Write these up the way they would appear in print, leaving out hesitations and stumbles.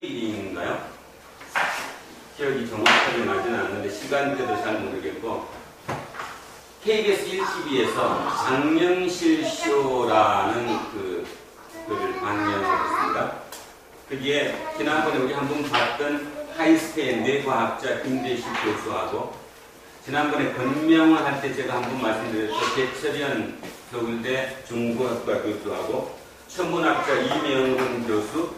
인가요? 기억이 정확하게 나지는 않는데 시간대도 잘 모르겠고 KBS 1TV에서 장명실 쇼라는 그를 방영했습니다. 거기에 지난번에 우리 한번 봤던 하이스테인 뇌과학자 김대식 교수하고 지난번에 건명을 할 때 제가 한번 말씀드렸죠. 배철현 서울대 중국학과 교수하고 천문학자 이명훈 교수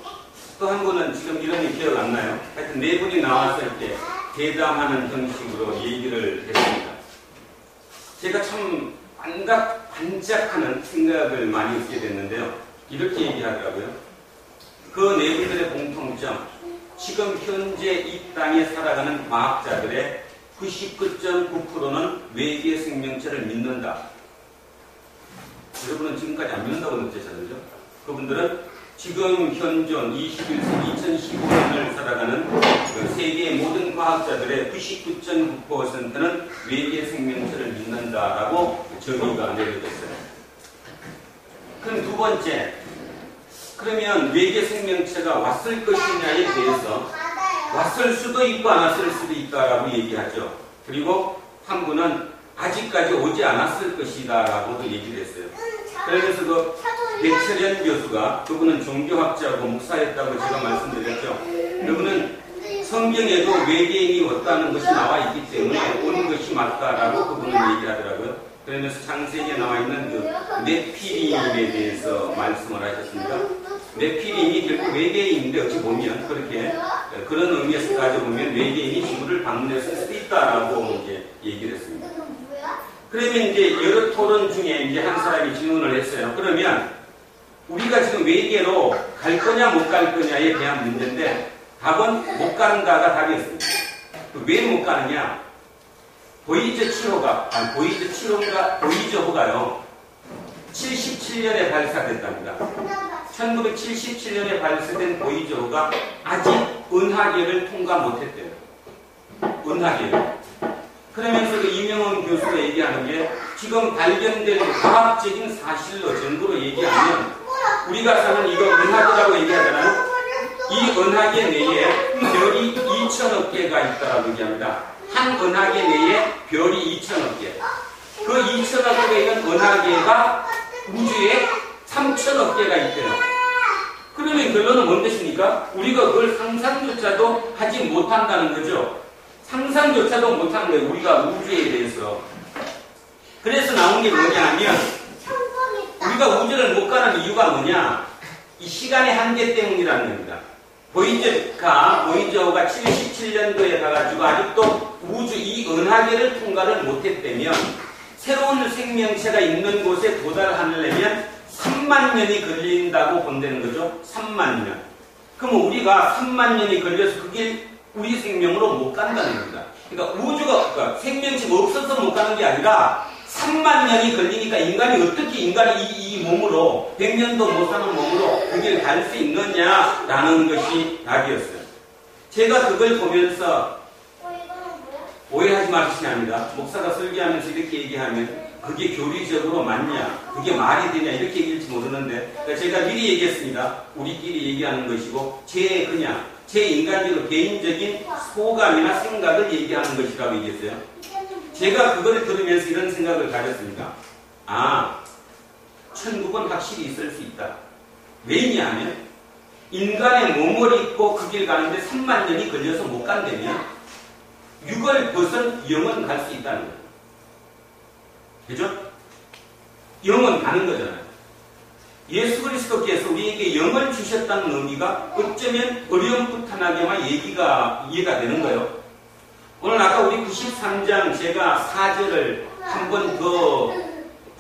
또 한 분은 지금 이름이 기억 안 나요. 하여튼 네 분이 나왔을 때 대담하는 형식으로 얘기를 했습니다. 제가 참 반짝하는 생각을 많이 하게 됐는데요. 이렇게 얘기하더라고요. 그 네 분들의 공통점, 지금 현재 이 땅에 살아가는 과학자들의 99.9%는 외계 생명체를 믿는다. 여러분은 지금까지 안 믿는다고 느꼈잖아요. 그분들은 지금 현존 21세기 2015년을 살아가는 세계의 모든 과학자들의 99.9%는 외계 생명체를 믿는다라고 정의가 내려졌어요. 그럼 두 번째, 그러면 외계 생명체가 왔을 것이냐에 대해서 왔을 수도 있고 안 왔을 수도 있다라고 얘기하죠. 그리고 한 분은 아직까지 오지 않았을 것이다 라고도 얘기를 했어요. 그래서 그 배철현 교수가, 그분은 종교학자고 목사였다고 제가 말씀드렸죠. 그분은 성경에도 외계인이 왔다는 것이 나와 있기 때문에 오는 것이 맞다라고 그분은 얘기하더라고요. 그러면서 창세기에 나와 있는 그 네피림에 대해서 말씀을 하셨습니다. 네피림이 결국 외계인인데 어찌 보면 그렇게 그런 의미에서 따져보면 외계인이 지구를 방문했을 수도 있다라고 이제 얘기를 했습니다. 그러면 이제 여러 토론 중에 이제 한 사람이 질문을 했어요. 그러면 우리가 지금 외계로 갈 거냐 못 갈 거냐에 대한 문제인데 답은 못 간다가 답이었습니다. 왜 못 가느냐? 보이저 7호가요. 77년에 발사됐답니다. 1977년에 발사된 보이저호가 아직 은하계를 통과 못했대요. 은하계를. 그러면서 그 이명훈 교수가 얘기하는 게 지금 발견된 과학적인 사실로 증거로 얘기하면 우리가 사는 이거 은하계라고 얘기하잖아요. 이 은하계 내에 별이 2천억 개가 있다라고 얘기합니다. 한 은하계 내에 별이 2천억 개. 그 2천억 개의 은하계가 우주에 3천억 개가 있대요. 그러면 결론은 뭔 뜻입니까? 우리가 그걸 상상조차도 하지 못한다는 거죠. 상상조차도 못하는 거예요. 우리가 우주에 대해서. 그래서 나온 게 뭐냐 하면 우리가 우주를 못 가는 이유가 뭐냐? 이 시간의 한계 때문이라는 겁니다. 보이저호가 77년도에 가가지고 아직도 우주 이 은하계를 통과를 못했다면 새로운 생명체가 있는 곳에 도달하려면 3만 년이 걸린다고 본다는 거죠. 3만 년. 그럼 우리가 3만 년이 걸려서 그게 우리 생명으로 못 간다는 겁니다. 그러니까 생명체가 없어서 못 가는 게 아니라 3만 년이 걸리니까 인간이 이 몸으로 100년도 못 사는 몸으로 그길 갈 수 있느냐라는 것이 답이었어요. 제가 그걸 보면서 오해하지 마시면 합니다. 목사가 설교하면서 이렇게 얘기하면 그게 교리적으로 맞냐, 그게 말이 되냐 이렇게 얘기할지 모르는데 그러니까 제가 미리 얘기했습니다. 우리끼리 얘기하는 것이고 제 인간적으로 개인적인 소감이나 생각을 얘기하는 것이라고 얘기했어요. 제가 그거를 들으면서 이런 생각을 가졌습니다. 천국은 확실히 있을 수 있다. 왜냐하면 인간의 몸을 입고 그 길 가는데 3만 년이 걸려서 못 간다면 육을 벗은 영은 갈 수 있다는 거예요. 그죠? 영은 가는 거잖아요. 예수 그리스도께서 우리에게 영을 주셨다는 의미가 어쩌면 어렴풋하게만 이해가 되는 거예요. 오늘 아까 우리 93장 제가 4절을 한 번 더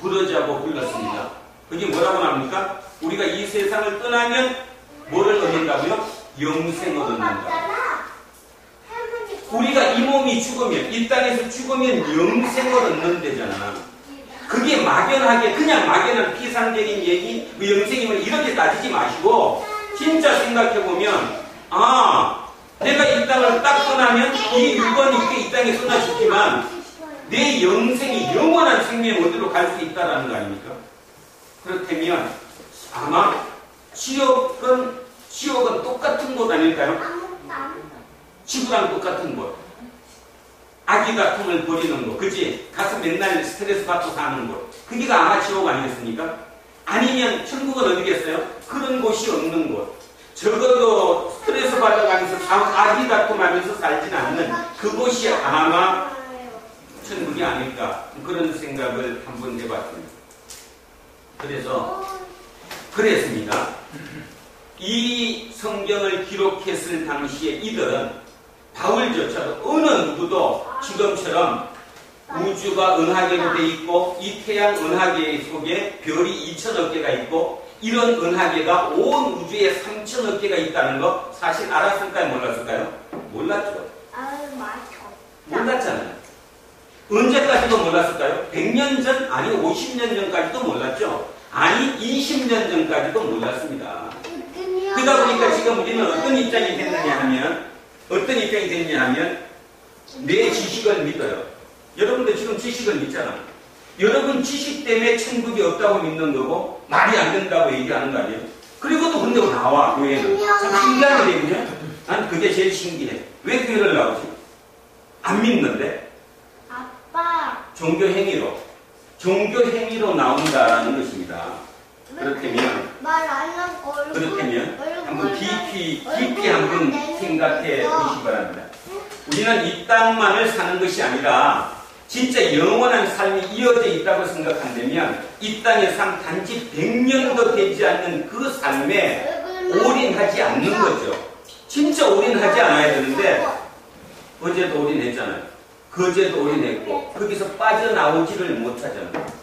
부르자고 불렀습니다. 그게 뭐라고 나옵니까? 우리가 이 세상을 떠나면 뭐를 얻는다고요? 영생을 얻는다. 우리가 이 몸이 죽으면, 이 땅에서 죽으면 영생을 얻는 데잖아. 그게 막연하게, 그냥 막연한 피상적인 얘기, 영생이면 이렇게 따지지 마시고, 진짜 생각해보면, 내가 이 땅을 딱 떠나면 이 육은 있게 이 땅에 쏟아지지만 내 영생이 영원한 생명 어디로 갈 수 있다는 거 아닙니까? 그렇다면 아마 지옥은 지옥은 똑같은 곳 아닐까요? 아무것도 안 해. 지구랑 똑같은 곳. 아기 다툼을 벌이는 곳. 그치? 가서 맨날 스트레스 받고 사는 곳. 그게가 아마 지옥 아니겠습니까? 아니면 천국은 어디겠어요? 그런 곳이 없는 곳. 적어도 스트레스 받아가면서 아기 다툼하면서 살지는 않는 그곳이 아마 천국이 아닐까. 그런 생각을 한번 해봤습니다. 그랬습니다. 이 성경을 기록했을 당시에 이들은 바울조차도 어느 누구도 지금처럼 우주가 은하계로 돼 있고 이 태양 은하계 속에 별이 2천억 개가 있고 이런 은하계가 온 우주에 3천억 개가 있다는 거 사실 알았을까요? 몰랐을까요? 몰랐죠. 몰랐잖아요. 언제까지도 몰랐을까요? 100년 전? 아니 50년 전까지도 몰랐죠. 아니 20년 전까지도 몰랐습니다. 그러다 보니까 지금 우리는 어떤 입장이 됐느냐 하면 내 지식을 믿어요. 여러분들 지금 지식을 믿잖아. 여러분 지식 때문에 천국이 없다고 믿는 거고 말이 안 된다고 얘기하는 거 아니에요? 그리고 또 근데 나와 교회는. 참 신기한 일이거든요. 난 그게 제일 신기해. 왜 교회를 나오지? 안 믿는데? 아빠. 종교 행위로 나온다라는 것입니다. 그렇다면 한번 깊이 한번 생각해 보시기 바랍니다. 우리는 이 땅만을 사는 것이 아니라 진짜 영원한 삶이 이어져 있다고 생각한다면 이 땅의 삶 단지 100년도 되지 않는 그 삶에 올인하지 않는 거죠. 진짜 올인하지 않아야 되는데 어제도 올인했잖아요. 그제도 올인했고 거기서 빠져나오지를 못하잖아요.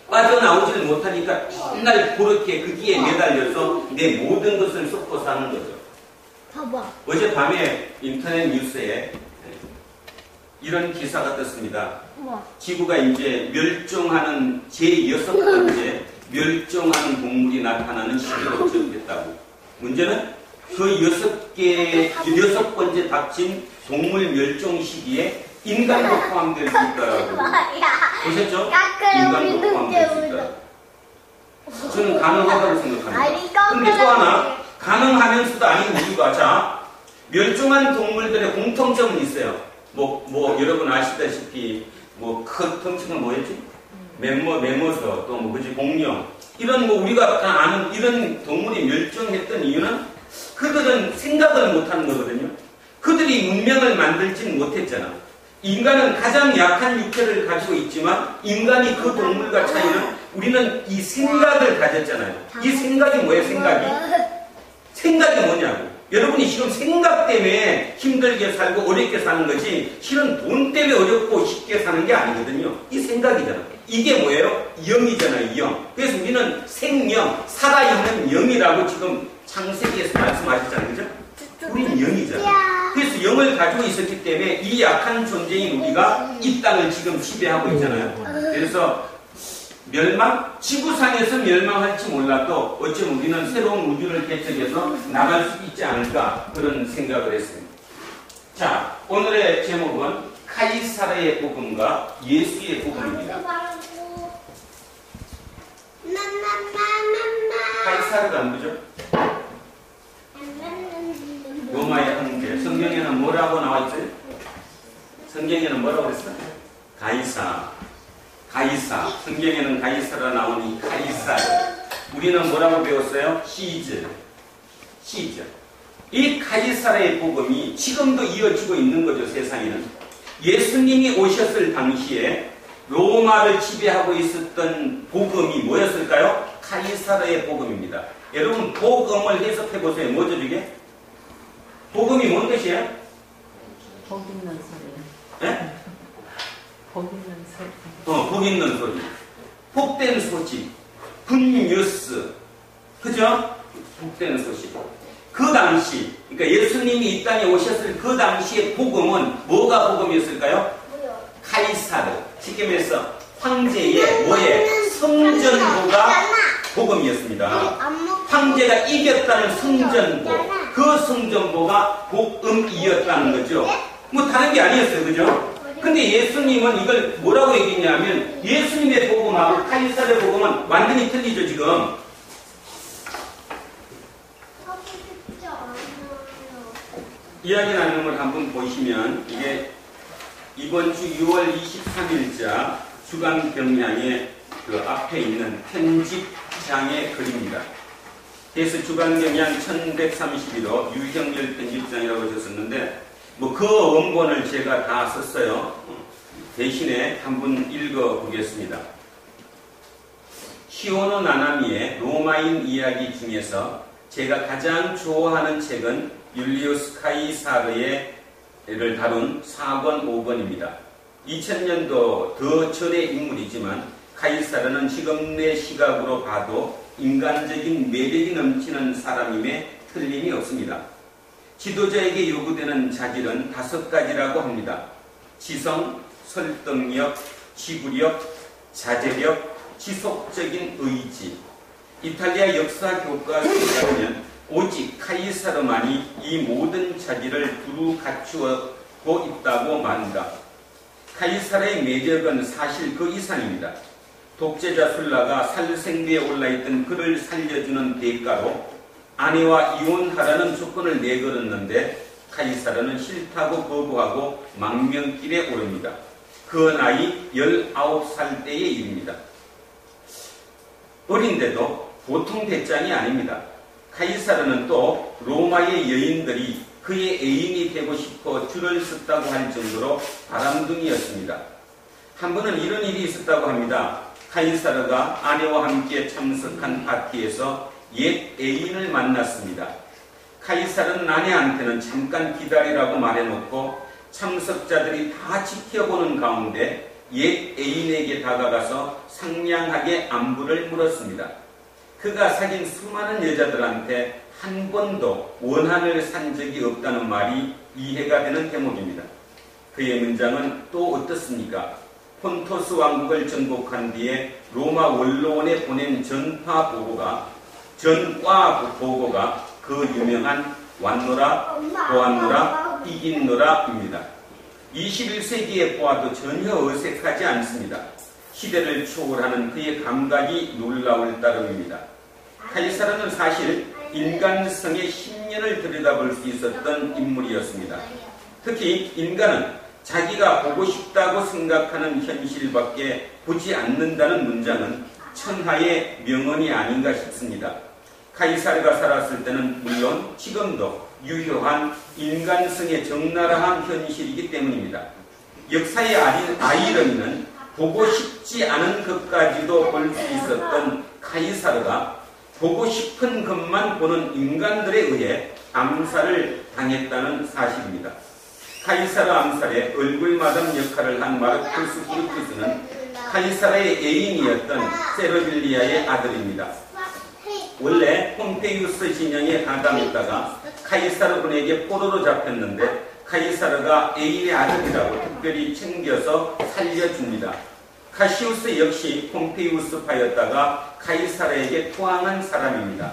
빠져나오지를 못하니까 맨날 그렇게 거기에 매달려서 내 모든 것을 쏟고 사는 거죠. 봐봐. 어젯밤에 인터넷 뉴스에 이런 기사가 떴습니다. 지구가 이제 멸종하는 제6번째 멸종하는 동물이 나타나는 시기로 지정됐다고. 문제는 그 6번째 닥친 동물 멸종 시기에 인간도 포함될 수 있다라고. 보셨죠? 인간도 포함될 수 있다. 저는 가능하다고 생각합니다. 근데 또 하나 가능하면서도 아닌 이유가 자 멸종한 동물들의 공통점은 있어요. 뭐 여러분 아시다시피 큰 덩치가 뭐였지? 매모서 또 그지 공룡 이런 우리가 다 아는 이런 동물이 멸종했던 이유는 그들은 생각을 못하는 거거든요. 그들이 문명을 만들지는 못했잖아. 인간은 가장 약한 육체를 가지고 있지만 인간이 그 동물과 차이는 우리는 이 생각을 가졌잖아요. 이 생각이 뭐예요? 생각이 뭐냐고. 여러분이 지금 생각 때문에 힘들게 살고 어렵게 사는 거지 실은 돈 때문에 어렵고 쉽게 사는 게 아니거든요. 이 생각이잖아. 이게 뭐예요? 영이잖아요. 영. 그래서 우리는 생명, 살아있는 영이라고 지금 창세기에서 말씀하셨잖아요. 그죠? 우리는 영이잖아. 그래서 영을 가지고 있었기 때문에 이 약한 존재인 우리가 이 땅을 지금 지배하고 있잖아요. 그래서 지구상에서 멸망할지 몰라도 어쩌면 우리는 새로운 우주를 개척해서 나갈 수 있지 않을까 그런 생각을 했습니다. 자, 오늘의 제목은 카이사르의 복음과 예수의 복음입니다. 카이사르가 누구죠? 로마의 황제. 성경에는 뭐라고 나와 있어요? 성경에는 뭐라고 했어요? 가이사. 성경에는 가이사라 나오니 카이사르. 우리는 뭐라고 배웠어요? 시즈. 이 카이사르의 복음이 지금도 이어지고 있는 거죠. 세상에는. 예수님이 오셨을 당시에 로마를 지배하고 있었던 복음이 뭐였을까요? 카이사르의 복음입니다. 여러분 복음을 해석해 보세요. 뭐죠 이게? 복음이 뭔 뜻이에요? 복 있는 소리. 네? 복 있는 소리. 복 있는 소리. 복된 소식. 굿뉴스. 그죠? 복된 소식. 그 당시, 그러니까 예수님이 이 땅에 오셨을 그 당시의 복음은 뭐가 복음이었을까요? 카이사르. 쉽게 말해서 황제의 성전보가 복음이었습니다. 황제가 이겼다는 성전보. 그 성전보가 복음이었다는 거죠. 뭐 다른 게 아니었어요. 그죠? 근데 예수님은 이걸 뭐라고 얘기했냐면 예수님의 복음하고 카이사르의 복음은 완전히 틀리죠. 지금 이야기 나누는 걸 한번 보시면 이게 이번 주 6월 23일자 주간 경향의 그 앞에 있는 편집장의 글입니다. 그래서 주간 경향 1131호 유형열 편집장이라고 적었는데 뭐 그 원본을 제가 다 썼어요. 대신에 한번 읽어보겠습니다. 시오노 나나미의 로마인 이야기 중에서 제가 가장 좋아하는 책은 율리우스 카이사르의 를 다룬 4권, 5권입니다. 2000년도 더 전의 인물이지만 카이사르는 지금 내 시각으로 봐도 인간적인 매력이 넘치는 사람임에 틀림이 없습니다. 지도자에게 요구되는 자질은 5가지라고 합니다. 지성, 설득력, 지구력, 자제력, 지속적인 의지. 이탈리아 역사 교과서에 따르면 오직 카이사르만이 이 모든 자질을 두루 갖추고 있다고 말한다. 카이사르의 매력은 사실 그 이상입니다. 독재자 술라가 살생부에 올라있던 그를 살려주는 대가로 아내와 이혼하라는 조건을 내걸었는데 카이사르는 싫다고 거부하고 망명길에 오릅니다. 그 나이 19살 때의 일입니다. 어린데도 보통 배짱이 아닙니다. 카이사르는 또 로마의 여인들이 그의 애인이 되고 싶어 줄을 섰다고 할 정도로 바람둥이였습니다. 한 번은 이런 일이 있었다고 합니다. 카이사르가 아내와 함께 참석한 파티에서 옛 애인을 만났습니다. 카이사르는 아내한테는 잠깐 기다리라고 말해놓고 참석자들이 다 지켜보는 가운데 옛 애인에게 다가가서 상냥하게 안부를 물었습니다. 그가 사귄 수많은 여자들한테 한 번도 원한을 산 적이 없다는 말이 이해가 되는 대목입니다. 그의 문장은 또 어떻습니까? 폰토스 왕국을 정복한 뒤에 로마 원로원에 보낸 전과 보고가 그 유명한 왔노라, 보았노라, 이긴노라입니다. 21세기에 보아도 전혀 어색하지 않습니다. 시대를 초월하는 그의 감각이 놀라울 따름입니다. 카이사르는 사실 인간성의 신년을 들여다볼 수 있었던 인물이었습니다. 특히 인간은 자기가 보고 싶다고 생각하는 현실밖에 보지 않는다는 문장은 천하의 명언이 아닌가 싶습니다. 카이사르가 살았을 때는 물론 지금도 유효한 인간성의 적나라한 현실이기 때문입니다. 역사의 아이러니는 보고 싶지 않은 것까지도 볼 수 있었던 카이사르가 보고 싶은 것만 보는 인간들에 의해 암살을 당했다는 사실입니다. 카이사르 암살에 얼굴마담 역할을 한 마르쿠스 브루투스는 카이사르의 애인이었던 세르빌리아의 아들입니다. 원래 폼페이우스 진영에 가담했다가 카이사르 군에게 포로로 잡혔는데 카이사르가 애인의 아들이라고 특별히 챙겨서 살려줍니다. 카시우스 역시 폼페이우스파였다가 카이사르에게 토항한 사람입니다.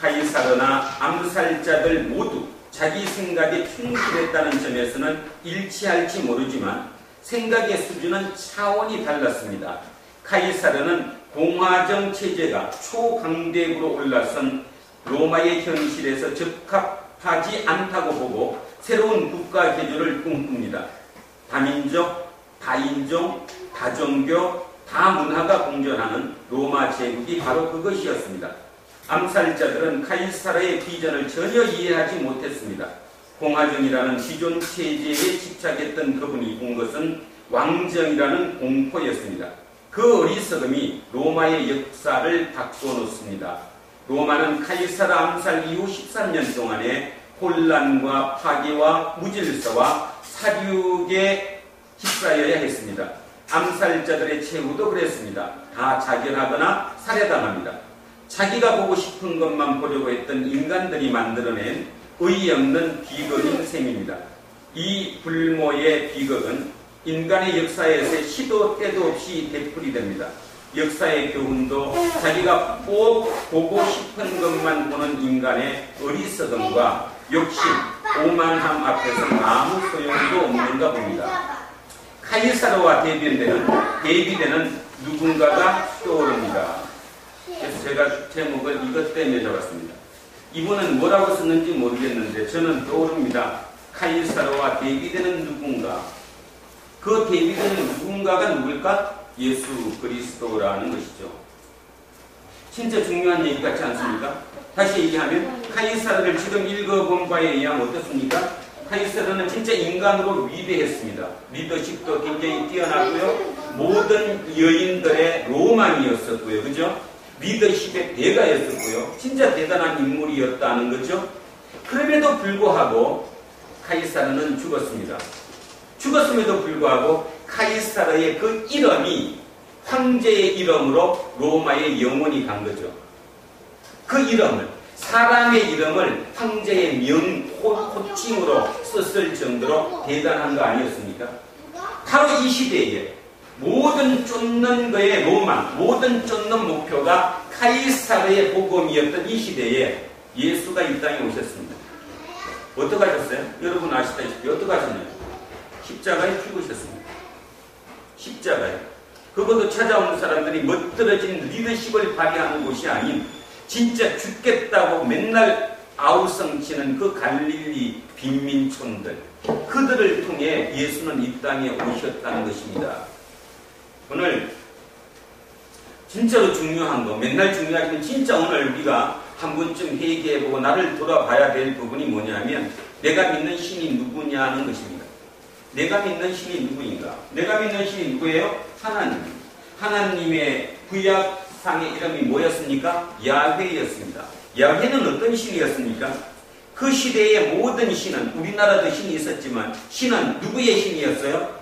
카이사르나 암살자들 모두 자기 생각에 충실했다는 점에서는 일치할지 모르지만 생각의 수준은 차원이 달랐습니다. 카이사르는 공화정 체제가 초강대국으로 올라선 로마의 현실에서 적합하지 않다고 보고 새로운 국가 개조를 꿈꿉니다. 다민족, 다인종, 다종교, 다문화가 공존하는 로마 제국이 바로 그것이었습니다. 암살자들은 카이사르의 비전을 전혀 이해하지 못했습니다. 공화정이라는 기존 체제에 집착했던 그분이 본 것은 왕정이라는 공포였습니다. 그 어리석음이 로마의 역사를 바꿔놓습니다. 로마는 카이사르 암살 이후 13년 동안의 혼란과 파괴와 무질서와 사륙에 휩싸여야 했습니다. 암살자들의 최후도 그랬습니다. 다 자결하거나 살해당합니다. 자기가 보고 싶은 것만 보려고 했던 인간들이 만들어낸 의없는 비극인 셈입니다. 이 불모의 비극은 인간의 역사에서 시도 때도 없이 되풀이됩니다. 역사의 교훈도 자기가 꼭 보고 싶은 것만 보는 인간의 어리석음과 욕심, 오만함 앞에서 아무 소용도 없는가 봅니다. 카이사르와 대비되는 누군가가 떠오릅니다. 그래서 제가 제목을 이것 때문에 잡았습니다. 이분은 뭐라고 썼는지 모르겠는데 저는 떠오릅니다. 카이사르와 대비되는 누군가. 그 대비되는 누군가가 누굴까? 예수 그리스도라는 것이죠. 진짜 중요한 얘기 같지 않습니까? 다시 얘기하면 카이사르를 지금 읽어본 바에 의하면 어떻습니까? 카이사르는 진짜 인간으로 위대했습니다. 리더십도 굉장히 뛰어났고요. 모든 여인들의 로망이었었고요. 그죠? 리더십의 대가였었고요. 진짜 대단한 인물이었다는 거죠. 그럼에도 불구하고 카이사르는 죽었습니다. 죽었음에도 불구하고 카이사르의 그 이름이 황제의 이름으로 로마에 영원히 간 거죠. 그 이름을, 사람의 이름을 황제의 호칭으로 썼을 정도로 대단한 거 아니었습니까? 바로 이 시대에 모든 쫓는 거의 로망, 모든 쫓는 목표가 카이사르의 복음이었던 이 시대에 예수가 이 땅에 오셨습니다. 어떻게 하셨어요? 여러분 아시다시피 어떻게 하셨나요? 십자가에 죽으셨습니다. 십자가에. 그것도 찾아오는 사람들이 멋들어진 리더십을 발휘하는 곳이 아닌 진짜 죽겠다고 맨날 아우성치는 그 갈릴리 빈민촌들, 그들을 통해 예수는 이 땅에 오셨다는 것입니다. 오늘 진짜로 중요한 거, 맨날 중요하지만 진짜 오늘 우리가 한 번쯤 회개해보고 나를 돌아봐야 될 부분이 뭐냐면 내가 믿는 신이 누구냐는 것입니다. 내가 믿는 신이 누구인가? 내가 믿는 신이 누구예요? 하나님. 하나님의 구약상의 이름이 뭐였습니까? 야훼였습니다. 야훼는 어떤 신이었습니까? 그 시대의 모든 신은, 우리나라도 신이 있었지만 신은 누구의 신이었어요?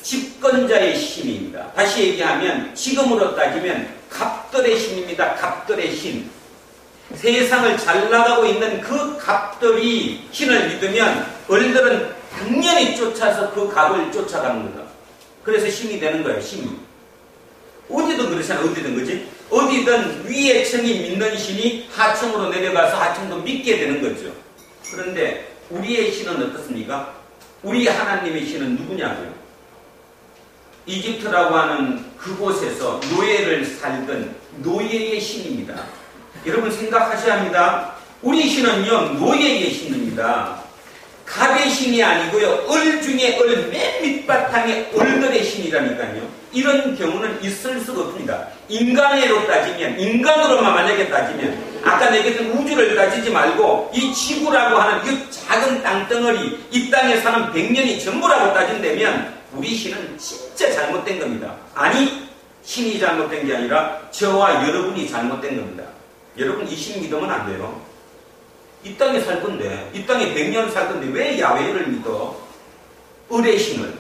집권자의 신입니다. 다시 얘기하면 지금으로 따지면 갑들의 신입니다. 갑들의 신. 세상을 잘 나가고 있는 그 갑들이 신을 믿으면 어린들은 당연히 쫓아서 그 갑을 쫓아가는 거다. 그래서 신이 되는 거예요. 신이. 어디든 그렇잖아. 어디든 그지? 어디든 위의 층이 믿는 신이 하층으로 내려가서 하층도 믿게 되는 거죠. 그런데 우리의 신은 어떻습니까? 우리 하나님의 신은 누구냐고요? 이집트라고 하는 그곳에서 노예를 살던 노예의 신입니다. 여러분 생각하셔야 합니다. 우리 신은요, 노예의 신입니다. 갑의 신이 아니고요, 얼 중에 얼, 맨 밑바탕의 얼들의 신이라니까요. 이런 경우는 있을 수가 없습니다. 인간으로 따지면, 인간으로만 만약에 따지면, 아까 얘기했던 우주를 따지지 말고 이 지구라고 하는 이 작은 땅덩어리, 이 땅에 사는 100년이 전부라고 따진다면 우리 신은 진짜 잘못된 겁니다. 아니, 신이 잘못된 게 아니라 저와 여러분이 잘못된 겁니다. 여러분 이 신 믿으면 안 돼요. 이 땅에 살 건데, 이 땅에 100년 살 건데 왜 야훼를 믿어? 을의 신을,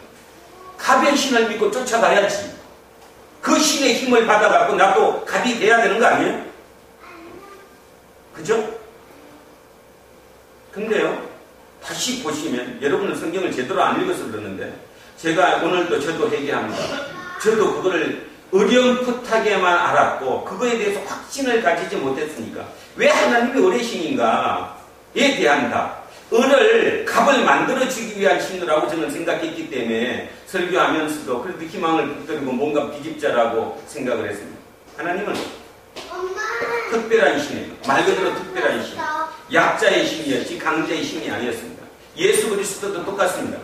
갑의 신을 믿고 쫓아가야지. 그 신의 힘을 받아갖고 나도 갑이 돼야 되는 거 아니에요? 그죠? 근데요, 다시 보시면, 여러분은 성경을 제대로 안 읽어서 그러는데, 제가 오늘도 저도 회개합니다. 저도 그거를 어렴풋하게만 알았고 그거에 대해서 확신을 가지지 못했으니까 왜 하나님이 을의 신인가에 대한 답, 을을 갑을 만들어주기 위한 신이라고 저는 생각했기 때문에 설교하면서도 그래도 희망을 붙들고 뭔가 비집자라고 생각을 했습니다. 하나님은 특별한 신이에요. 말 그대로 특별한 신, 약자의 신이었지 강자의 신이 아니었습니다. 예수 그리스도도 똑같습니다.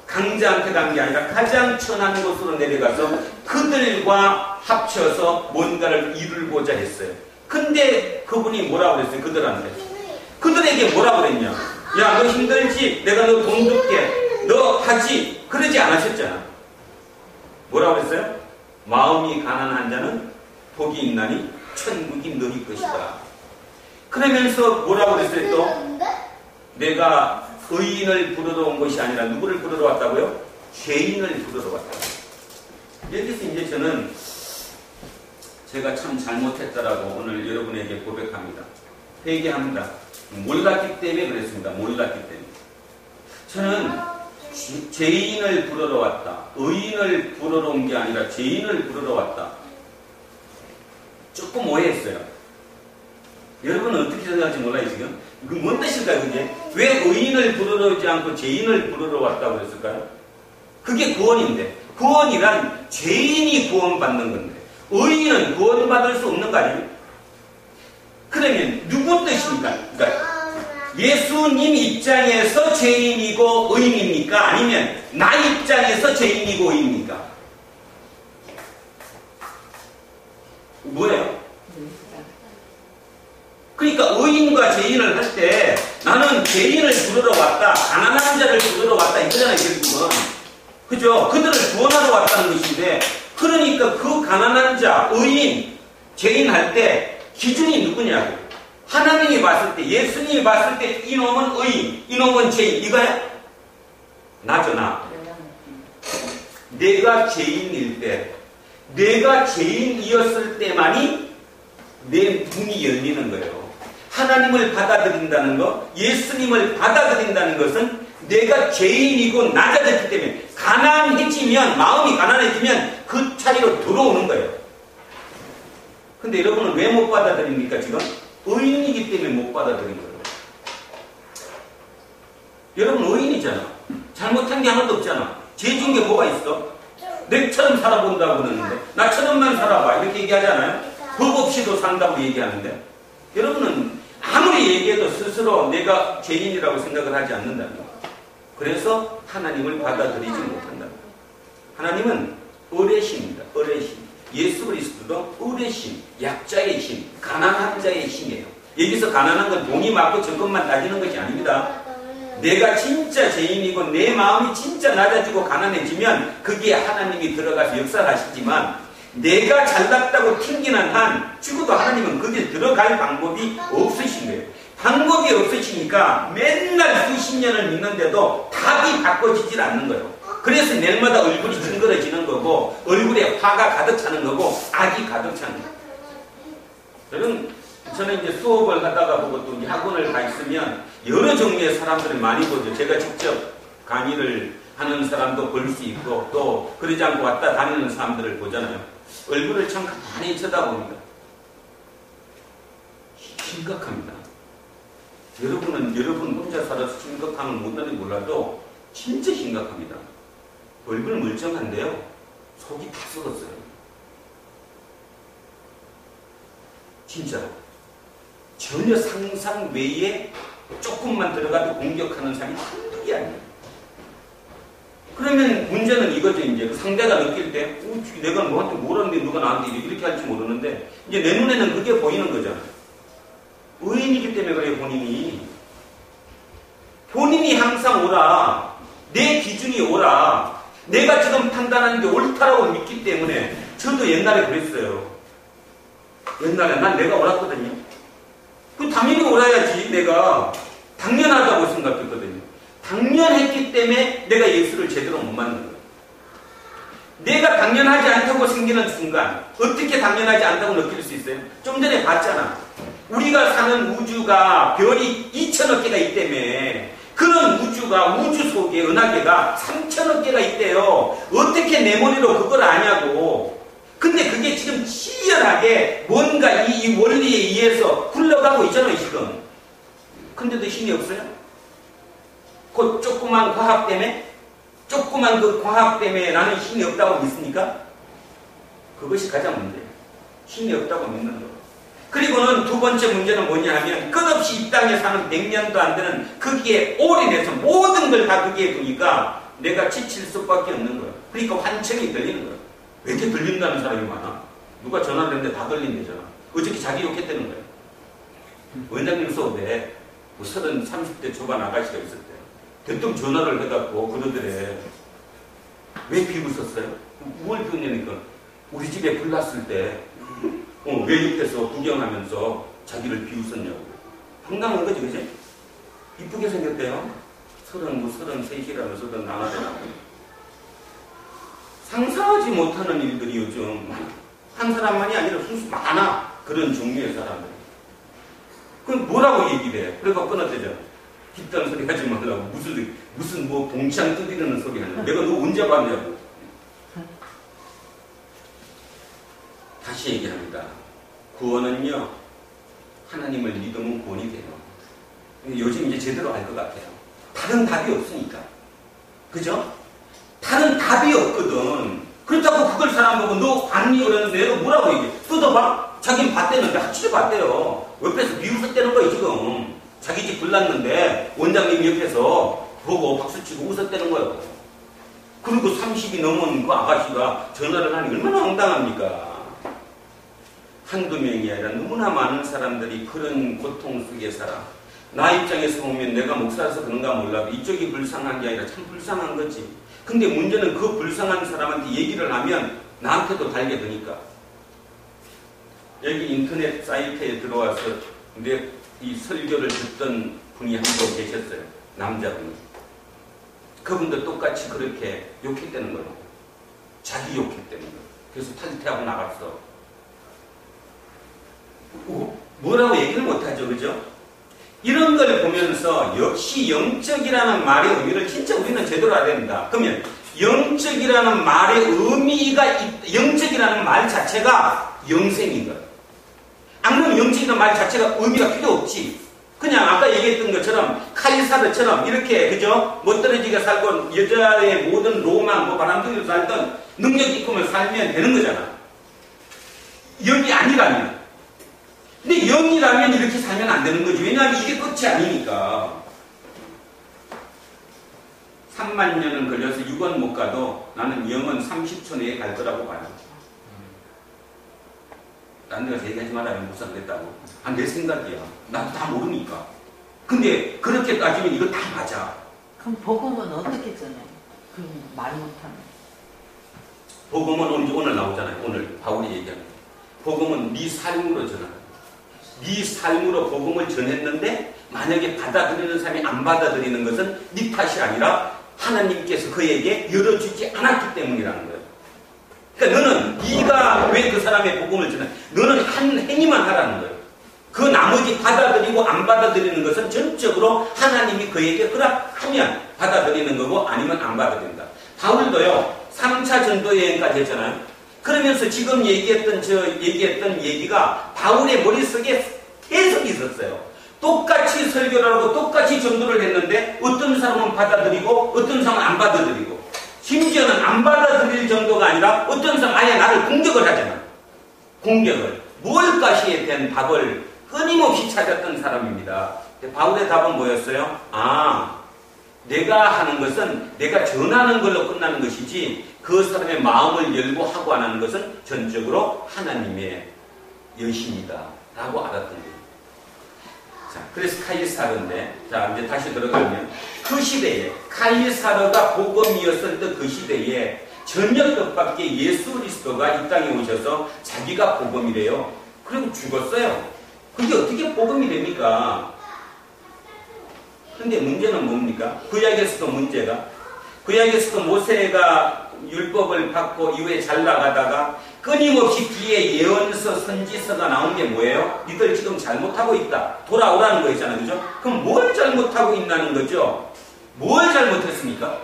강자한테 간 게 아니라 가장 천한 곳으로 내려가서 그들과 합쳐서 뭔가를 이루고자 했어요. 근데 그분이 뭐라고 그랬어요? 그들한테. 그들에게 뭐라고 그랬냐? 야, 너 힘들지? 내가 너 돈 줄게. 너 하지? 그러지 않으셨잖아. 뭐라고 그랬어요? 마음이 가난한 자는 복이 있나니 천국이 너희 것이다. 그러면서 뭐라고 그랬어요? 또 내가 의인을 부르러 온 것이 아니라 누구를 부르러 왔다고요? 죄인을 부르러 왔다. 여기서 이제 저는 제가 참 잘못했다라고 오늘 여러분에게 고백합니다. 회개합니다. 몰랐기 때문에 그랬습니다. 몰랐기 때문에. 저는 죄인을 부르러 왔다. 의인을 부르러 온 게 아니라 죄인을 부르러 왔다. 조금 오해했어요. 여러분은 어떻게 생각할지 몰라요, 지금? 그 뭔 뜻일까요, 그게? 왜 의인을 부르러 오지 않고 죄인을 부르러 왔다고 그랬을까요? 그게 구원인데, 구원이란 죄인이 구원받는 건데, 의인은 구원받을 수 없는 거 아니에요? 그러면 누구 뜻입니까? 그러니까 예수님 입장에서 죄인이고 의인입니까? 아니면 나 입장에서 죄인이고 의인입니까? 뭐예요? 그러니까 의인과 죄인을 할 때 나는 죄인을 부르러 왔다, 가난한 자를 부르러 왔다 이거잖아요. 결국은. 그죠? 그들을 구원하러 왔다는 것인데, 그러니까 그 가난한 자, 의인, 죄인 할 때 기준이 누구냐고. 하나님이 봤을 때, 예수님이 봤을 때 이놈은 의인, 이놈은 죄인, 이거야? 나죠, 나. 내가 죄인일 때, 내가 죄인이었을 때만이 내 눈이 열리는 거예요. 하나님을 받아들인다는 것, 예수님을 받아들인다는 것은 내가 죄인이고 낮아졌기 때문에, 가난해지면, 마음이 가난해지면 그 차이로 들어오는 거예요. 근데 여러분은 왜 못 받아들입니까, 지금? 의인이기 때문에 못 받아들인 거예요. 여러분 의인이잖아. 잘못한 게 하나도 없잖아. 죄 진 게 뭐가 있어? 내처럼 살아본다고 그러는데, 나처럼만 살아봐 이렇게 얘기하잖아요. 법 없이도 산다고 얘기하는데, 여러분은 아무리 얘기해도 스스로 내가 죄인이라고 생각을 하지 않는다는 거예요. 그래서 하나님을 받아들이지 못한다는 거예요. 하나님은 의뢰신입니다. 의뢰신. 예수 그리스도도 의뢰신, 약자의 신, 가난한 자의 신이에요. 여기서 가난한 건 돈이 많고 적금만 따지는 것이 아닙니다. 내가 진짜 죄인이고 내 마음이 진짜 낮아지고 가난해지면 거기에 하나님이 들어가서 역사를 하시지만, 내가 잘났다고 튕기는 한 죽어도 하나님은 거기에 들어갈 방법이 없으신 거예요. 방법이 없으시니까 맨날 수십 년을 믿는데도 답이 바꿔지질 않는 거예요. 그래서 내일마다 얼굴이 징그러지는 거고, 얼굴에 화가 가득 차는 거고, 악이 가득 차는 거예요. 저는 이제 수업을 하다가 보고 또 이제 학원을 가 있으면 여러 종류의 사람들을 많이 보죠. 제가 직접 강의를 하는 사람도 볼 수 있고, 또 그러지 않고 왔다 다니는 사람들을 보잖아요. 얼굴을 참 가만히 쳐다봅니다. 심각합니다. 여러분 혼자 살아서 심각함을 못하는지 몰라도 진짜 심각합니다. 얼굴 멀쩡한데요, 속이 다 썩었어요. 진짜로. 전혀 상상 외에 조금만 들어가도 공격하는 사람이 한두 개 아니에요. 그러면 문제는 이거죠. 이제 상대가 느낄 때, 내가 너한테 뭐라는데 누가 나한테 이렇게 할지 모르는데, 이제 내 눈에는 그게 보이는 거잖아요. 의인이기 때문에 그래요. 본인이 항상 오라, 내 기준이 오라, 내가 지금 판단하는 게 옳다라고 믿기 때문에. 저도 옛날에 그랬어요. 옛날에 난 내가 옳았거든요. 그 당연히 옳아야지. 내가 당연하다고 생각했거든요. 당연했기 때문에 내가 예수를 제대로 못 만난 거예요. 내가 당연하지 않다고 생기는 순간 어떻게 당연하지 않다고 느낄 수 있어요? 좀 전에 봤잖아. 우리가 사는 우주가 별이 2천억 개가 있다며. 그런 우주가, 우주 속에 은하계가 3천억 개가 있대요. 어떻게 내 머리로 그걸 아냐고. 근데 그게 지금 치열하게 뭔가 이 원리에 의해서 굴러가고 있잖아요, 지금. 근데도 힘이 없어요? 그 조그만 과학 때문에? 조그만 그 과학 때문에 나는 힘이 없다고 믿습니까? 그것이 가장 문제예요. 힘이 없다고 믿는 거. 그리고는 두 번째 문제는 뭐냐 하면, 끝없이 이 땅에 사는 100년도 안 되는 거기에 올인해서 모든 걸 다 거기에 두니까 내가 지칠 수밖에 없는 거예요. 그러니까 환청이 들리는 거예요. 왜 이렇게 들린다는 사람이 많아? 누가 전화를 했는데 다 들린대잖아. 어저께 자기 욕했다는 거예요. 원장님 수업에 뭐 30, 30대 초반 아가씨가 있었대요. 대뜸 전화를 해갖고 그러더래. 왜 비웃었어요? 뭘 비웃냐니까, 우리 집에 불 났을 때 외육해서 구경하면서 자기를 비웃었냐고. 황당한 거지, 그지? 이쁘게 생겼대요. 33이라면서 34라고. 상상하지 못하는 일들이 요즘 한 사람만이 아니라 수수 많아. 그런 종류의 사람들. 그럼 뭐라고 얘기를 해? 그래서 끊었대잖아. 뒷단 소리 하지 말라고. 무슨 뭐 봉창 두드리는 소리 하냐. 내가 너 언제 봤냐고. 다시 얘기합니다. 구원은요, 하나님을 믿으면 구원이 돼요. 요즘 이제 제대로 알 것 같아요. 다른 답이 없으니까. 그죠? 다른 답이 없거든. 그렇다고 그걸 사람 보고 너 아니 그러는데 내가 뭐라고 얘기해? 뜯어봐. 자기는 봤대는데 확실히 봤대요. 옆에서 비웃었다는 거예요 지금. 자기 집 불났는데 원장님 옆에서 보고 박수치고 웃었다는 거예요. 그리고 30이 넘은 그 아가씨가 전화를 하니 얼마나 황당합니까? 한두 명이 아니라 너무나 많은 사람들이 그런 고통 속에 살아. 나 입장에서 보면 내가 목사라서 그런가 몰라도 이쪽이 불쌍한 게 아니라 참 불쌍한 거지. 근데 문제는 그 불쌍한 사람한테 얘기를 하면 나한테도 달게 되니까. 여기 인터넷 사이트에 들어와서 내 이 설교를 듣던 분이 한 분 계셨어요. 남자분이. 그분도 똑같이 그렇게 욕했다는 거예요. 자기 욕했다는 거예요. 그래서 탈퇴하고 나갔어. 뭐라고 얘기를 못하죠. 그죠? 이런 걸 보면서 역시 영적이라는 말의 의미를 진짜 우리는 제대로 알아야 된다. 그러면 영적이라는 말의 의미가, 영적이라는 말 자체가 영생인 거예요. 안 그러면 영적이라는 말 자체가 의미가 필요 없지. 그냥 아까 얘기했던 것처럼 카이사르처럼 이렇게 그죠? 멋들어지게 살고 여자의 모든 로망, 뭐 바람둥이로 살던 능력 있고만 살면 되는 거잖아. 영이 아니라면. 근데 영이라면 이렇게 살면 안 되는 거지. 왜냐하면 이게 끝이 아니니까. 3만 년을 걸려서 6원 못 가도 나는 영은 30초 내에 갈 거라고 봐요. 딴 데가서 얘기하지 말아요. 무슨 그랬다고. 아, 내 생각이야. 나도 다 모르니까. 근데 그렇게 따지면 이거 다 맞아. 그럼 복음은 어떻게 전해? 그 말 못하면. 복음은 오늘 나오잖아요. 오늘 바울이 얘기하는 거. 복음은 네 삶으로 전하는 거야. 네 삶으로 복음을 전했는데 만약에 받아들이는 사람이 안 받아들이는 것은 네 탓이 아니라 하나님께서 그에게 열어주지 않았기 때문이라는 거예요. 그러니까 너는 네가 왜 그 사람의 복음을 전해? 너는 한 행위만 하라는 거예요. 그 나머지 받아들이고 안 받아들이는 것은 전적으로 하나님이 그에게 허락하면 받아들이는 거고 아니면 안 받아들인다. 바울도요 3차 전도 여행까지 했잖아요. 그러면서 지금 얘기했던 얘기가 바울의 머릿속에 계속 있었어요. 똑같이 설교를 하고 똑같이 전도를 했는데 어떤 사람은 받아들이고 어떤 사람은 안 받아들이고 심지어는 안 받아들일 정도가 아니라 어떤 사람은 아예 나를 공격을 하잖아. 공격을. 무엇까지에 대한 답을 끊임없이 찾았던 사람입니다. 바울의 답은 뭐였어요? 아, 내가 하는 것은 내가 전하는 걸로 끝나는 것이지 그 사람의 마음을 열고 하고 안 하는 것은 전적으로 하나님의 여신이다 라고 알았던 거예요. 자, 그래서 카이사르인데, 자, 이제 다시 들어가면 그 시대에 카이사르가 복음이었을 때 그 시대에 저녁 뜻밖의 예수 그리스도가 이 땅에 오셔서 자기가 복음이래요. 그리고 죽었어요. 그게 어떻게 복음이 됩니까? 근데 문제는 뭡니까? 구약에서도 문제가, 구약에서도 모세가 율법을 받고 이후에 잘 나가다가 끊임없이 뒤에 예언서, 선지서가 나온 게 뭐예요? 니들 지금 잘못하고 있다. 돌아오라는 거였잖아요. 그죠? 그럼 뭘 잘못하고 있다는 거죠? 뭘 잘못했습니까?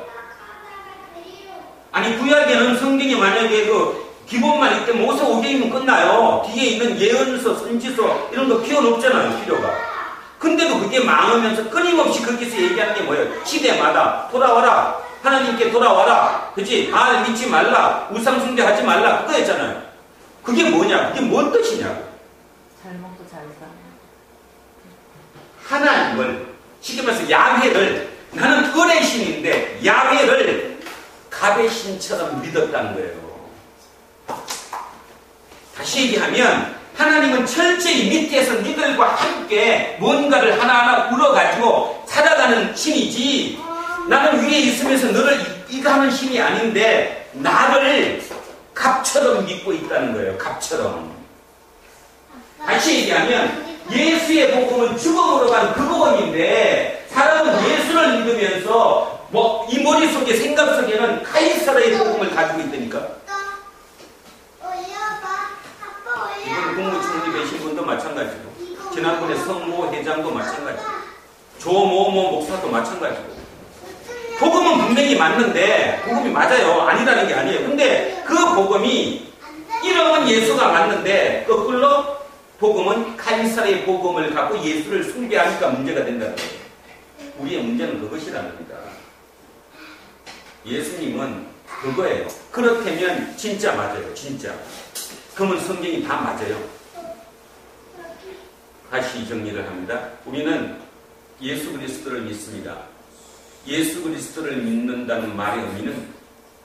아니, 구약에는 성경이 만약에 그 기본만 있다면 모세 오경이면 끝나요. 뒤에 있는 예언서, 선지서 이런 거 필요는 없잖아요. 필요가. 근데도 그게 망하면서 끊임없이 거기서 얘기하는 게 뭐예요? 시대마다 돌아와라. 하나님께 돌아와라. 그치? 아, 믿지 말라. 우상숭배하지 말라. 그거였잖아요. 그게 뭐냐? 그게 뭔 뜻이냐고. 잘 먹고 잘 사. 하나님을, 쉽게 말해서 야훼를, 나는 을의 신인데 야훼를 갑의 신처럼 믿었다는 거예요. 다시 얘기하면 하나님은 철저히 밑에서 니들과 함께 뭔가를 하나하나 울어가지고 살아가는 신이지, 나는 위에 있으면서 너를 이가하는 신이 아닌데 나를 갑처럼 믿고 있다는 거예요. 갑처럼. 다시 얘기하면 예수의 복음은 죽음으로 가는 그 복음인데 사람은 예수를 믿으면서 뭐 이 머릿속에 생각 속에는 카이사르의 복음을 가지고 있다니까. 이번 국무총리 되신 분도 마찬가지고, 지난번에 성모 회장도 마찬가지고, 조모모 목사도 마찬가지고. 복음은 분명히 맞는데, 복음이 맞아요. 아니라는 게 아니에요. 근데 그 복음이, 이름은 예수가 맞는데 거꾸로 복음은 카이사르의 복음을 갖고 예수를 숭배하니까 문제가 된다는 거예요. 우리의 문제는 그것이라는 겁니다. 예수님은 그거예요. 그렇다면 진짜 맞아요. 진짜. 그러면 성경이 다 맞아요. 다시 정리를 합니다. 우리는 예수 그리스도를 믿습니다. 예수 그리스도를 믿는다는 말의 의미는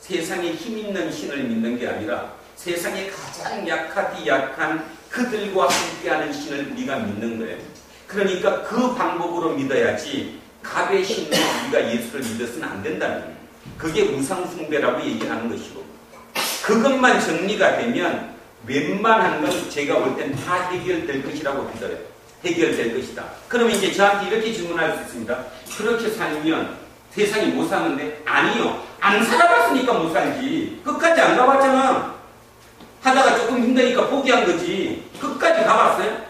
세상에 힘 있는 신을 믿는 게 아니라 세상에 가장 약한 그들과 함께하는 신을 우리가 믿는 거예요. 그러니까 그 방법으로 믿어야지 갑의 신으로 우리가 예수를 믿어서는 안 된다는 거예요. 그게 우상숭배라고 얘기하는 것이고, 그것만 정리가 되면 웬만한 건 제가 볼 땐 다 해결될 것이라고 믿어요. 해결될 것이다. 그러면 이제 저한테 이렇게 질문할 수 있습니다. 그렇게 살면 세상이 못 사는데? 아니요. 안 살아봤으니까 못 살지. 끝까지 안 가봤잖아. 하다가 조금 힘드니까 포기한 거지. 끝까지 가봤어요?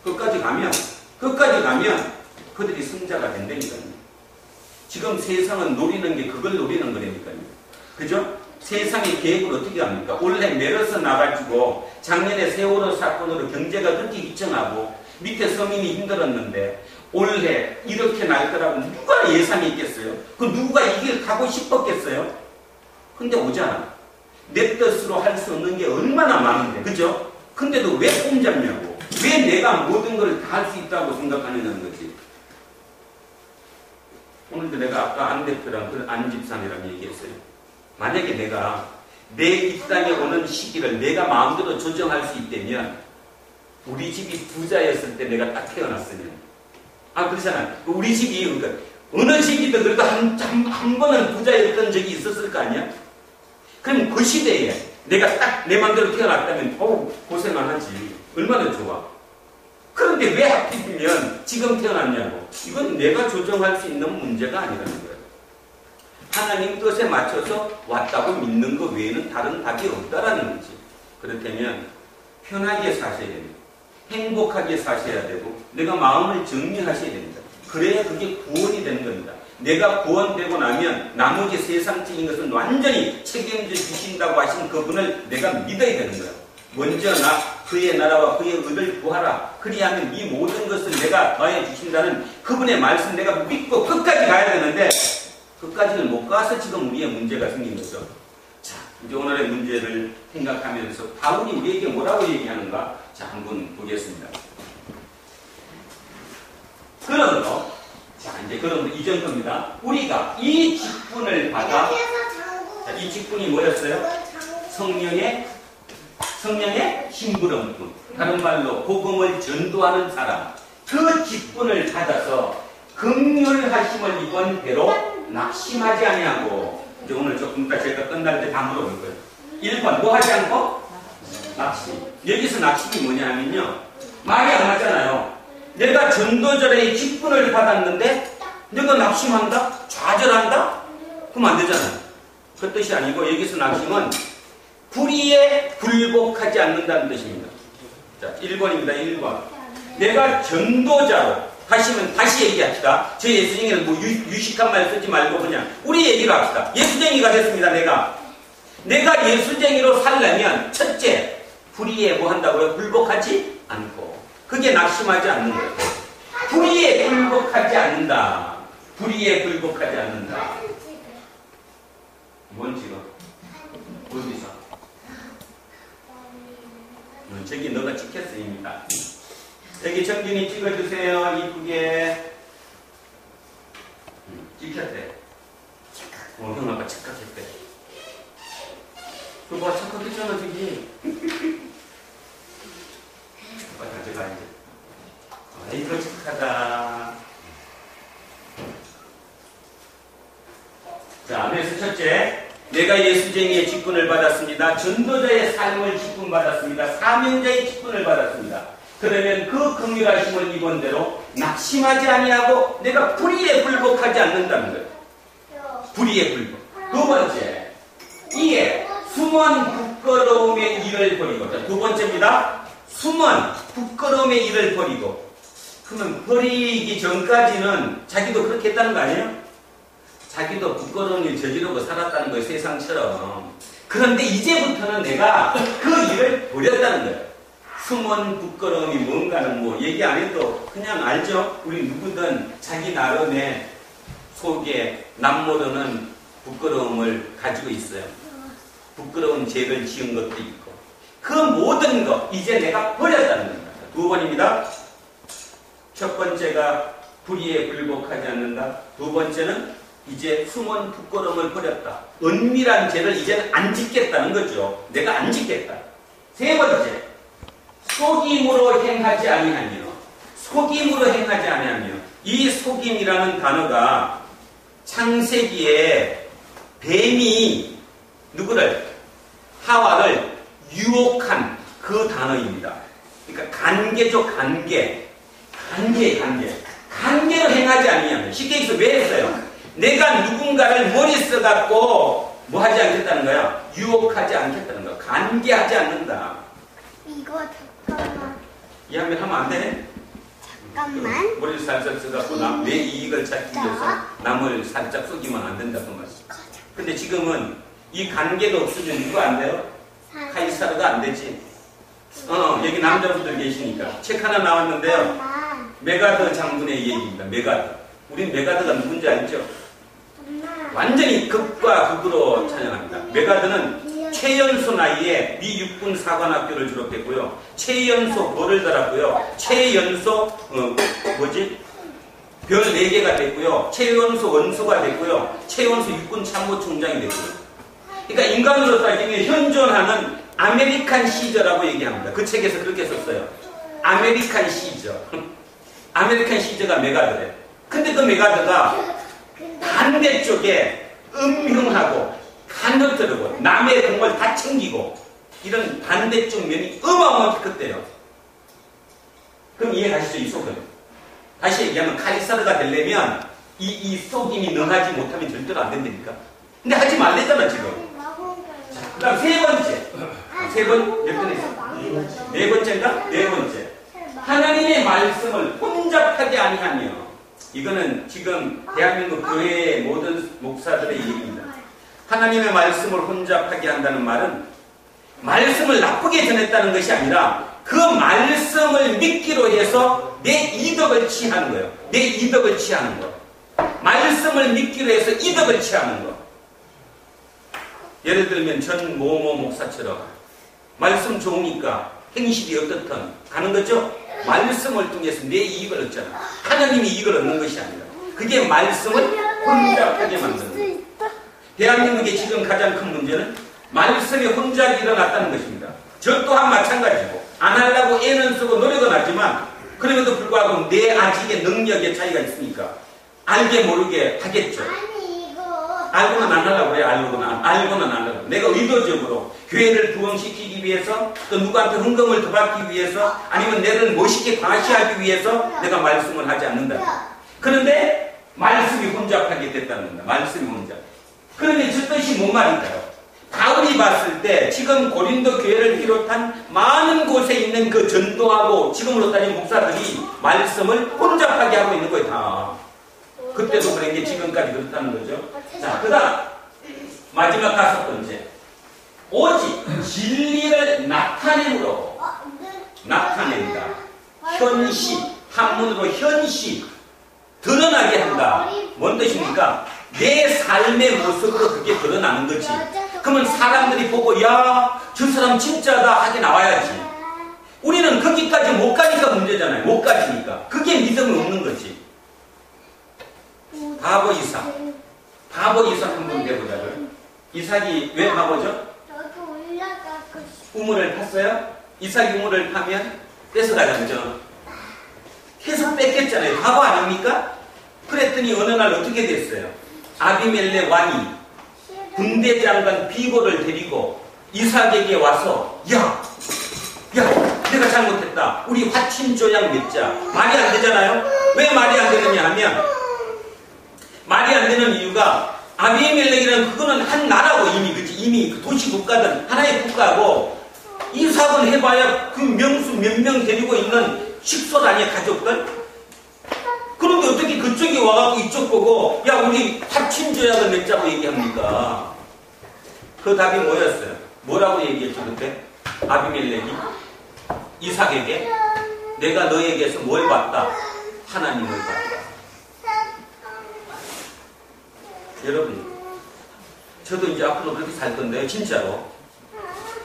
끝까지 가면 그들이 승자가 된다니까요. 지금 세상은 노리는 게 그걸 노리는 거라니까요. 그죠? 세상의 계획을 어떻게 합니까? 올해 메르스 나가지고 작년에 세월호 사건으로 경제가 그렇게 기청하고 밑에 서민이 힘들었는데 올해 이렇게 날 거라고 누가 예상이 있겠어요? 그 누가 이 길 가고 싶었겠어요? 근데 오잖아. 내 뜻으로 할 수 없는 게 얼마나 많은데, 그죠? 근데도 왜 꼼잡냐고. 왜 내가 모든 걸 다 할 수 있다고 생각하냐는 거지. 오늘도 내가 아까 안 대표랑 안 집사님이랑 얘기했어요. 만약에 내가 내 이 땅에 오는 시기를 내가 마음대로 조정할 수 있다면, 우리 집이 부자였을 때 내가 딱 태어났으면, 그렇잖아. 우리 집이, 그러니까 어느 집이든 그래도 한 번은 부자였던 적이 있었을 거 아니야? 그럼 그 시대에 내가 딱 내 맘대로 태어났다면, 고생 안 하지. 얼마나 좋아. 그런데 왜 하필이면 지금 태어났냐고. 이건 내가 조정할 수 있는 문제가 아니라는 거예요. 하나님 뜻에 맞춰서 왔다고 믿는 것 외에는 다른 답이 없다라는 거지. 그렇다면 편하게 사셔야 됩니다. 행복하게 사셔야 되고 내가 마음을 정리하셔야 됩니다. 그래야 그게 구원이 되는 겁니다. 내가 구원되고 나면 나머지 세상적인 것은 완전히 책임져 주신다고 하신 그분을 내가 믿어야 되는 거예요. 먼저 그의 나라와 그의 의를 구하라. 그리하면 이 모든 것을 내가 더해 주신다는 그분의 말씀 내가 믿고 끝까지 가야 되는데 끝까지는 못 가서 지금 우리의 문제가 생긴 거죠. 자, 이제 오늘의 문제를 생각하면서 바울이 우리에게 뭐라고 얘기하는가? 자, 한번 보겠습니다. 그러므로, 그러므로 이전 겁니다. 우리가 이 직분을 받아, 자, 이 직분이 뭐였어요? 성령의 심부름꾼. 다른 말로 복음을 전도하는 사람. 그 직분을 받아서 긍휼하심을 입은 대로 낙심하지 아니하고. 이제 오늘 조금 이따 제가 끝날 때 다 물어볼 거예요. 1번 뭐 하지 않고? 낙심. 여기서 낙심이 뭐냐면요, 말이 안 맞잖아요. 내가 전도절에 직분을 받았는데 내가 낙심한다? 좌절한다? 그럼 안 되잖아요. 그 뜻이 아니고 여기서 낙심은 불의에 굴복하지 않는다는 뜻입니다. 자, 1번입니다. 1번. 내가 전도자로, 다시 얘기합시다. 저 예수쟁이는 뭐 유식한 말 쓰지 말고 그냥 우리 얘기로 합시다. 예수쟁이가 됐습니다. 내가 예수쟁이로 살려면 첫째, 불의에 뭐 한다고요? 굴복하지 않고. 그게 낙심하지 않는 거예요. 불의에 굴복하지 않는다. 불의에 굴복하지 않는다. 뭔 지금? 어디서? 저기 너가 찍혔으니까. 여기 정준이 찍어주세요. 이쁘게. 찍혔대. 형 아까 착각했대. 그거 착각했잖아, 저기. 가져가, 이제. 이거 착하다. 자, 그래서 첫째. 내가 예수쟁이의 직분을 받았습니다. 전도자의 삶을 직분 받았습니다. 사명자의 직분을 받았습니다. 그러면 그 긍휼하심을 입은 대로 낙심하지 아니하고 내가 불의에 굴복하지 않는다는 거예요. 불의에 굴복. 두 번째, 이에 숨은 부끄러움의 일을 버리고. 자, 두 번째입니다. 숨은 부끄러움의 일을 버리고. 그러면 버리기 전까지는 자기도 그렇게 했다는 거 아니에요? 자기도 부끄러운 일 저지르고 살았다는 거예요, 세상처럼. 그런데 이제부터는 내가 그 일을 버렸다는 거예요. 숨은 부끄러움이 뭔가는 뭐 얘기 안 해도 그냥 알죠? 우리 누구든 자기 나름의 속에 남모르는 부끄러움을 가지고 있어요. 부끄러운 죄를 지은 것도 있고. 그 모든 것, 이제 내가 버렸다는 겁니다. 두 번입니다. 첫 번째가 불의에 굴복하지 않는다. 두 번째는 이제 숨은 부끄러움을 버렸다. 은밀한 죄를 이제는 안 짓겠다는 거죠. 내가 안 짓겠다. 세 번째, 속임으로 행하지 아니하며. 속임으로 행하지 아니하며. 이 속임이라는 단어가 창세기에 뱀이 누구를? 하와를 유혹한 그 단어입니다. 그러니까 관계죠, 관계. 관계로 행하지 아니하며. 쉽게 얘기해서 왜 했어요? 내가 누군가를 머리 써갖고 뭐 하지 않겠다는 거야? 유혹하지 않겠다는 거야. 관계하지 않는다. 이거 잠깐만. 이 한번 하면 안 돼? 잠깐만. 머리를 살짝 써갖고 내 이익을 찾기 위해서 남을 살짝 속이면 안 된다 그 말이야. 근데 지금은 이 관계가 없으면 누가 안 돼요? 카이사르가 안 되지. 여기 남자분들 계시니까 책 하나 나왔는데요. 잠깐만. 메가드 장군의 얘기입니다. 메가드. 우린 메가드가 누군지 알죠? 엄마. 완전히 극과 극으로 찬양합니다. 메가드는 최연소 나이에 미 육군 사관학교를 졸업했고요. 최연소 벌을 달았고요. 최연소 별 4개가 됐고요. 최연소 원소가 됐고요. 최연소 육군 참모총장이 됐고요. 그러니까 인간으로 따지면 현존하는 아메리칸 시저라고 얘기합니다. 그 책에서 그렇게 썼어요. 아메리칸 시저. 아메리칸 시저가 메가드래. 근데 그 메가드가 반대쪽에 음흉하고 간헐뜨르고 남의 공을 다 챙기고 이런 반대쪽 면이 어마어마하게 컸대요. 그럼 이해가시죠? 이 속은. 다시 얘기하면 카이사르가 되려면 이 속임이 능하지 못하면 절대로 안 된다니까. 근데 하지 말랬잖아 지금. 그 다음 세 번째. 몇 번이죠? 네 번째인가? 네 번째. 하나님의 말씀을 혼잡하게 아니하며. 이거는 지금 대한민국 교회의 모든 목사들의 얘기입니다. 하나님의 말씀을 혼잡하게 한다는 말은 말씀을 나쁘게 전했다는 것이 아니라 그 말씀을 믿기로 해서 내 이덕을 취하는 거예요. 내 이덕을 취하는 거. 말씀을 믿기로 해서 이덕을 취하는 거. 예를 들면 전 모모 목사처럼 말씀 좋으니까 행실이 어떻든 가는 거죠. 말씀을 통해서 내 이익을 얻잖아. 하나님이 이익을 얻는 것이 아니라 그게 말씀을 혼잡하게 만드는 거예요. 대한민국의 지금 가장 큰 문제는 말씀이 혼잡이 일어났다는 것입니다. 저 또한 마찬가지고 안 하려고 애는 쓰고 노력은 하지만 그럼에도 불구하고 내 아직의 능력의 차이가 있으니까 알게 모르게 하겠죠. 알고는 안 하려고 그래. 알고는 안 하려고. 내가 의도적으로 교회를 부흥시키기 위해서 또 누구한테 헌금을 더 받기 위해서 아니면 내를 멋있게 과시하기 위해서 내가 말씀을 하지 않는다. 그런데 말씀이 혼잡하게 됐다는 겁니다. 말씀이 혼잡. 그런데 저 뜻이 뭔 말인가요? 바울이 봤을 때 지금 고린도 교회를 비롯한 많은 곳에 있는 그 전도하고 지금으로 따지면 목사들이 말씀을 혼잡하게 하고 있는 거예요. 다. 그때도 그런 게 지금까지 그렇다는 거죠. 자, 그 다음 마지막 5번째. 오직 진리를 나타냄으로 나타낸다. 현시, 한문으로 현시 드러나게 한다. 뭔 뜻입니까? 내 삶의 모습으로 그게 드러나는 거지. 그러면 사람들이 보고 야, 저 사람 진짜다 하게 나와야지. 우리는 거기까지 못 가니까 문제잖아요. 못 가지니까. 그게 믿음이 없는 거지. 바보 이삭. 바보 이삭 한번 해보자고요. 이삭이 왜 바보죠? 우물을 팠어요? 이삭이 우물을 파면 뺏어가잖아요. 계속 뺏겼잖아요. 바보 아닙니까? 그랬더니 어느 날 어떻게 됐어요? 아비멜렉 왕이 군대장관 비고를 데리고 이삭에게 와서 야 내가 잘못했다. 우리 화친조약 맺자. 말이 안 되잖아요. 왜 말이 안 되느냐 하면 말이 안 되는 이유가 아비멜렉이라는 그거는 한 나라고 이미 그 도시 국가든 하나의 국가고 이삭은 해봐야 그 명수 몇 명 데리고 있는 식솔 아니야 가족들. 그런데 어떻게 그쪽이 와갖고 이쪽 보고 야 우리 합친조약을 맺자고 얘기합니까? 그 답이 뭐였어요? 뭐라고 얘기했죠 그때? 아비멜렉이 이삭에게 내가 너에게서 뭘 받다? 하나님을 받다. 여러분 저도 이제 앞으로 그렇게 살 건데요. 진짜로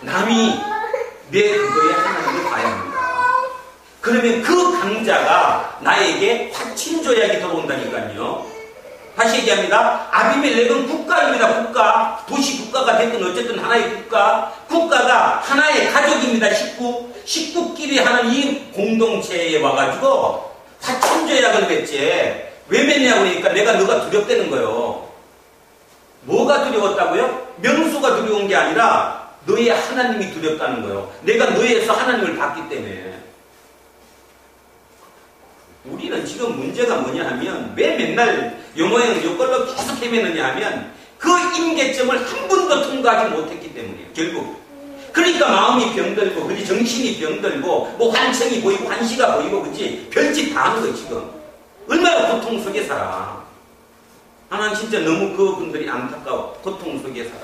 남이 내 그거에 하나님을 봐야 합니다. 그러면 그 강자가 나에게 확신조약이 들어온다니까요. 다시 얘기합니다. 아비멜렉은 국가입니다. 국가. 도시 국가가 됐든 어쨌든 하나의 국가. 국가가 하나의 가족입니다. 식구끼리 하는 이 공동체에 와가지고 확신조약을 맺지. 왜 맺냐고 그러니까 내가 너가 두렵다는 거예요. 뭐가 두려웠다고요? 명수가 두려운 게 아니라 너의 하나님이 두렵다는 거예요. 내가 너에서 하나님을 받기 때문에. 우리는 지금 문제가 뭐냐 하면 왜 맨날 영어에는 이걸로 계속 헤매느냐 하면 그 임계점을 한 번도 통과하지 못했기 때문이에요. 결국. 그러니까 마음이 병들고 그지 정신이 병들고 뭐 환청이 보이고 환시가 보이고 그지 별짓 다 하는 거예요 지금. 얼마나 고통 속에 살아. 나는 진짜 너무 그분들이 안타까워. 고통 속에 살아.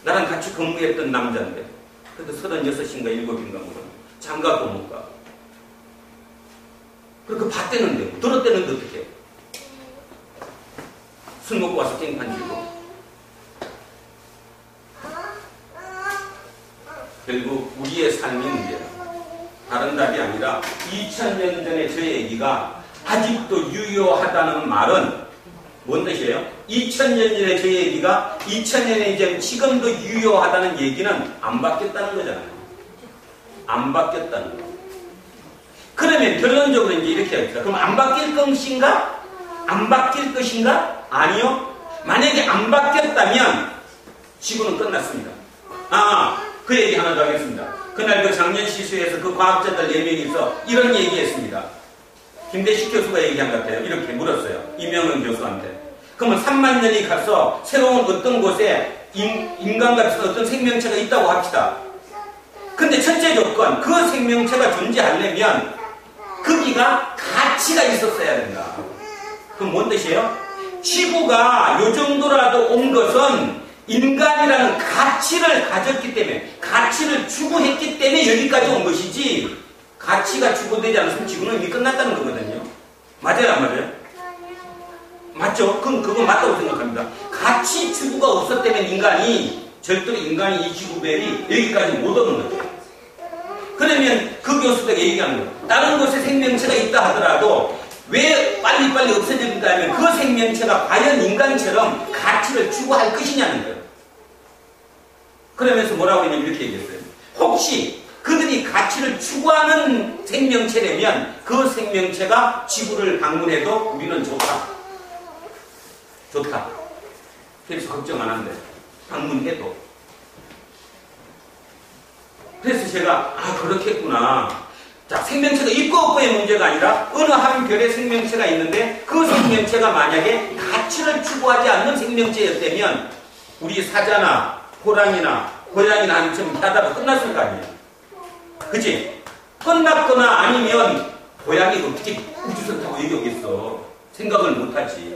나랑 같이 근무했던 남자인데 그래도 36인가 7인가 뭐 장가도 못 가. 그리고 봤대는데 들었대는데 어떻게 해? 술 먹고 와서 깽판 지고 결국 우리의 삶이 문제다. 다른 답이 아니라 2000년 전에 저 얘기가 아직도 유효하다는 말은 뭔 뜻이에요? 2000년 전에 저 얘기가 2000년에 이제 지금도 유효하다는 얘기는 안 바뀌었다는 거잖아요. 안 바뀌었다는 거. 그러면 결론적으로 이제 이렇게 합시다. 그럼 안 바뀔 것인가? 안 바뀔 것인가? 아니요. 만약에 안 바뀌었다면 지구는 끝났습니다. 그 얘기 하나 더 하겠습니다. 그날 그 작년 시수에서 그 과학자들 4명이서 이런 얘기했습니다. 김대식 교수가 얘기한 것 같아요. 이렇게 물었어요. 이명은 교수한테. 그러면 3만 년이 가서 새로운 어떤 곳에 인간 같은 어떤 생명체가 있다고 합시다. 근데 첫째 조건, 그 생명체가 존재하려면 거기가 가치가 있었어야 된다. 그럼 뭔 뜻이에요? 지구가 요 정도라도 온 것은 인간이라는 가치를 가졌기 때문에, 가치를 추구했기 때문에 여기까지 온 것이지, 가치가 추구되지 않았으면 지구는 이미 끝났다는 거거든요. 맞아요, 안 맞아요? 맞죠? 그건 맞다고 생각합니다. 가치 추구가 없었다면 인간이, 절대로 인간이 이 지구별이 여기까지 못 오는 거죠. 그러면 그 교수가 얘기하는 거예요. 다른 곳에 생명체가 있다 하더라도 왜 빨리빨리 없어질까 하면 그 생명체가 과연 인간처럼 가치를 추구할 것이냐는 거예요. 그러면서 뭐라고 했냐면 이렇게 얘기했어요. 혹시 그들이 가치를 추구하는 생명체라면 그 생명체가 지구를 방문해도 우리는 좋다. 좋다. 그래서 걱정 안 한대. 방문해도. 그래서 제가 그렇겠구나. 자, 생명체가 있고 없고의 문제가 아니라 어느 한 별의 생명체가 있는데 그 생명체가 만약에 가치를 추구하지 않는 생명체였다면 우리 사자나 호랑이나 고양이나 한처럼 하다가 끝났을 거 아니에요. 그치? 끝났거나 아니면 고양이가 어떻게 우주선 타고 여기 오겠어. 생각을 못하지.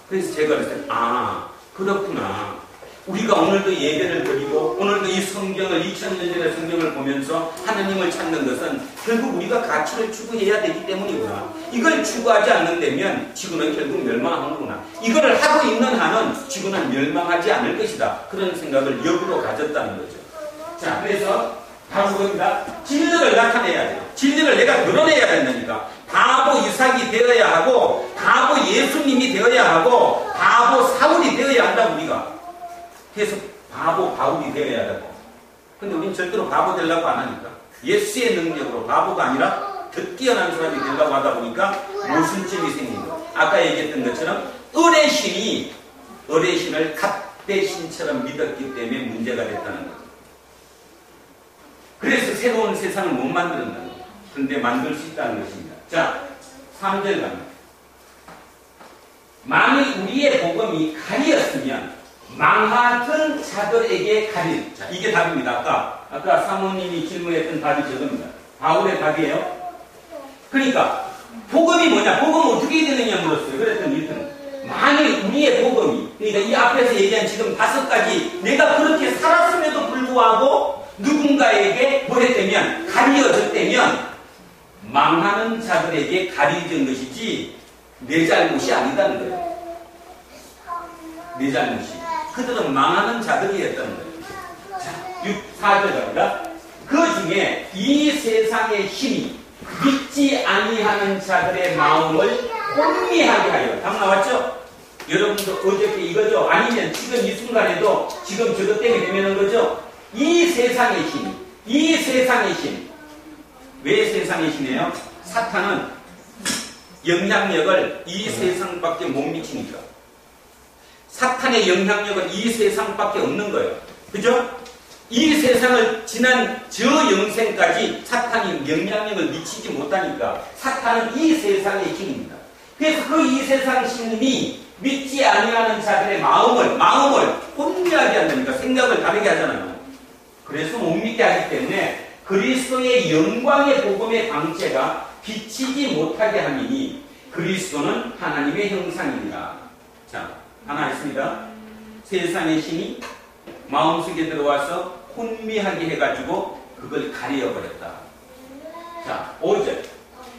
그래서 제가 그랬어요. 그렇구나. 우리가 오늘도 예배를 드리고 오늘도 이 성경을 2000년 전의 성경을 보면서 하나님을 찾는 것은 결국 우리가 가치를 추구해야 되기 때문이구나. 이걸 추구하지 않는다면 지구는 결국 멸망하는 거구나. 이거를 하고 있는 한은 지구는 멸망하지 않을 것이다. 그런 생각을 역으로 가졌다는 거죠. 자, 그래서 바로 그겁니다. 진리를 나타내야 돼요. 진리를 내가 드러내야 된다니까. 바보 이삭이 되어야 하고 바보 예수님이 되어야 하고 바보 사울이 되어야 한다 우리가. 그래서 바보 바울이 되어야 되고. 근데 우리는 절대로 바보 되려고 안 하니까. 예수의 능력으로 바보가 아니라 더 뛰어난 사람이 되려고 하다 보니까 모순점이 생긴 거. 아까 얘기했던 것처럼 어레신을 갓대신처럼 믿었기 때문에 문제가 됐다는 거죠. 그래서 새로운 세상을 못 만든다는 거예요. 그런데 만들 수 있다는 것입니다. 자, 3절 갑니다. 만일 우리의 복음이 가리였으면 망하던 자들에게 가릴. 자, 이게 답입니다. 아까 사모님이 질문했던 답이 저겁니다. 바울의 답이에요. 그러니까 복음이 뭐냐? 복음은 어떻게 되느냐 물었어요. 그랬더니 이렇게 만일 우리의 복음이, 그러니까 이 앞에서 얘기한 지금 5가지 내가 그렇게 살았음에도 불구하고 누군가에게 뭐 했다면 가리어졌다면 망하는 자들에게 가리진 것이지 내 잘못이 아니다는 거예요. 내 잘못이. 그들은 망하는 자들이었다는 거예요. 자, 4절 갑니다. 그 중에 이 세상의 힘이 믿지 아니하는 자들의 마음을 혼미하게 하여. 답 나왔죠? 여러분도 어저께 이거죠? 아니면 지금 이 순간에도 지금 저것 때문에 되면은 거죠? 이 세상의 힘, 이 세상의 힘. 왜 세상의 힘이에요? 사탄은 영향력을 이 세상밖에 못 미치니까. 사탄의 영향력은 이 세상밖에 없는 거예요. 그죠? 이 세상을 지난 저 영생까지 사탄이 영향력을 미치지 못하니까 사탄은 이 세상의 힘입니다. 그래서 그 이 세상 힘이 믿지 아니하는 자들의 마음을 혼미하게 한다니까. 생각을 다르게 하잖아요. 그래서 못 믿게 하기 때문에 그리스도의 영광의 복음의 방체가 비치지 못하게 하니 그리스도는 하나님의 형상입니다. 자, 하나 했습니다. 세상의 힘이 마음속에 들어와서 혼미하게 해가지고 그걸 가려버렸다. 자, 5절.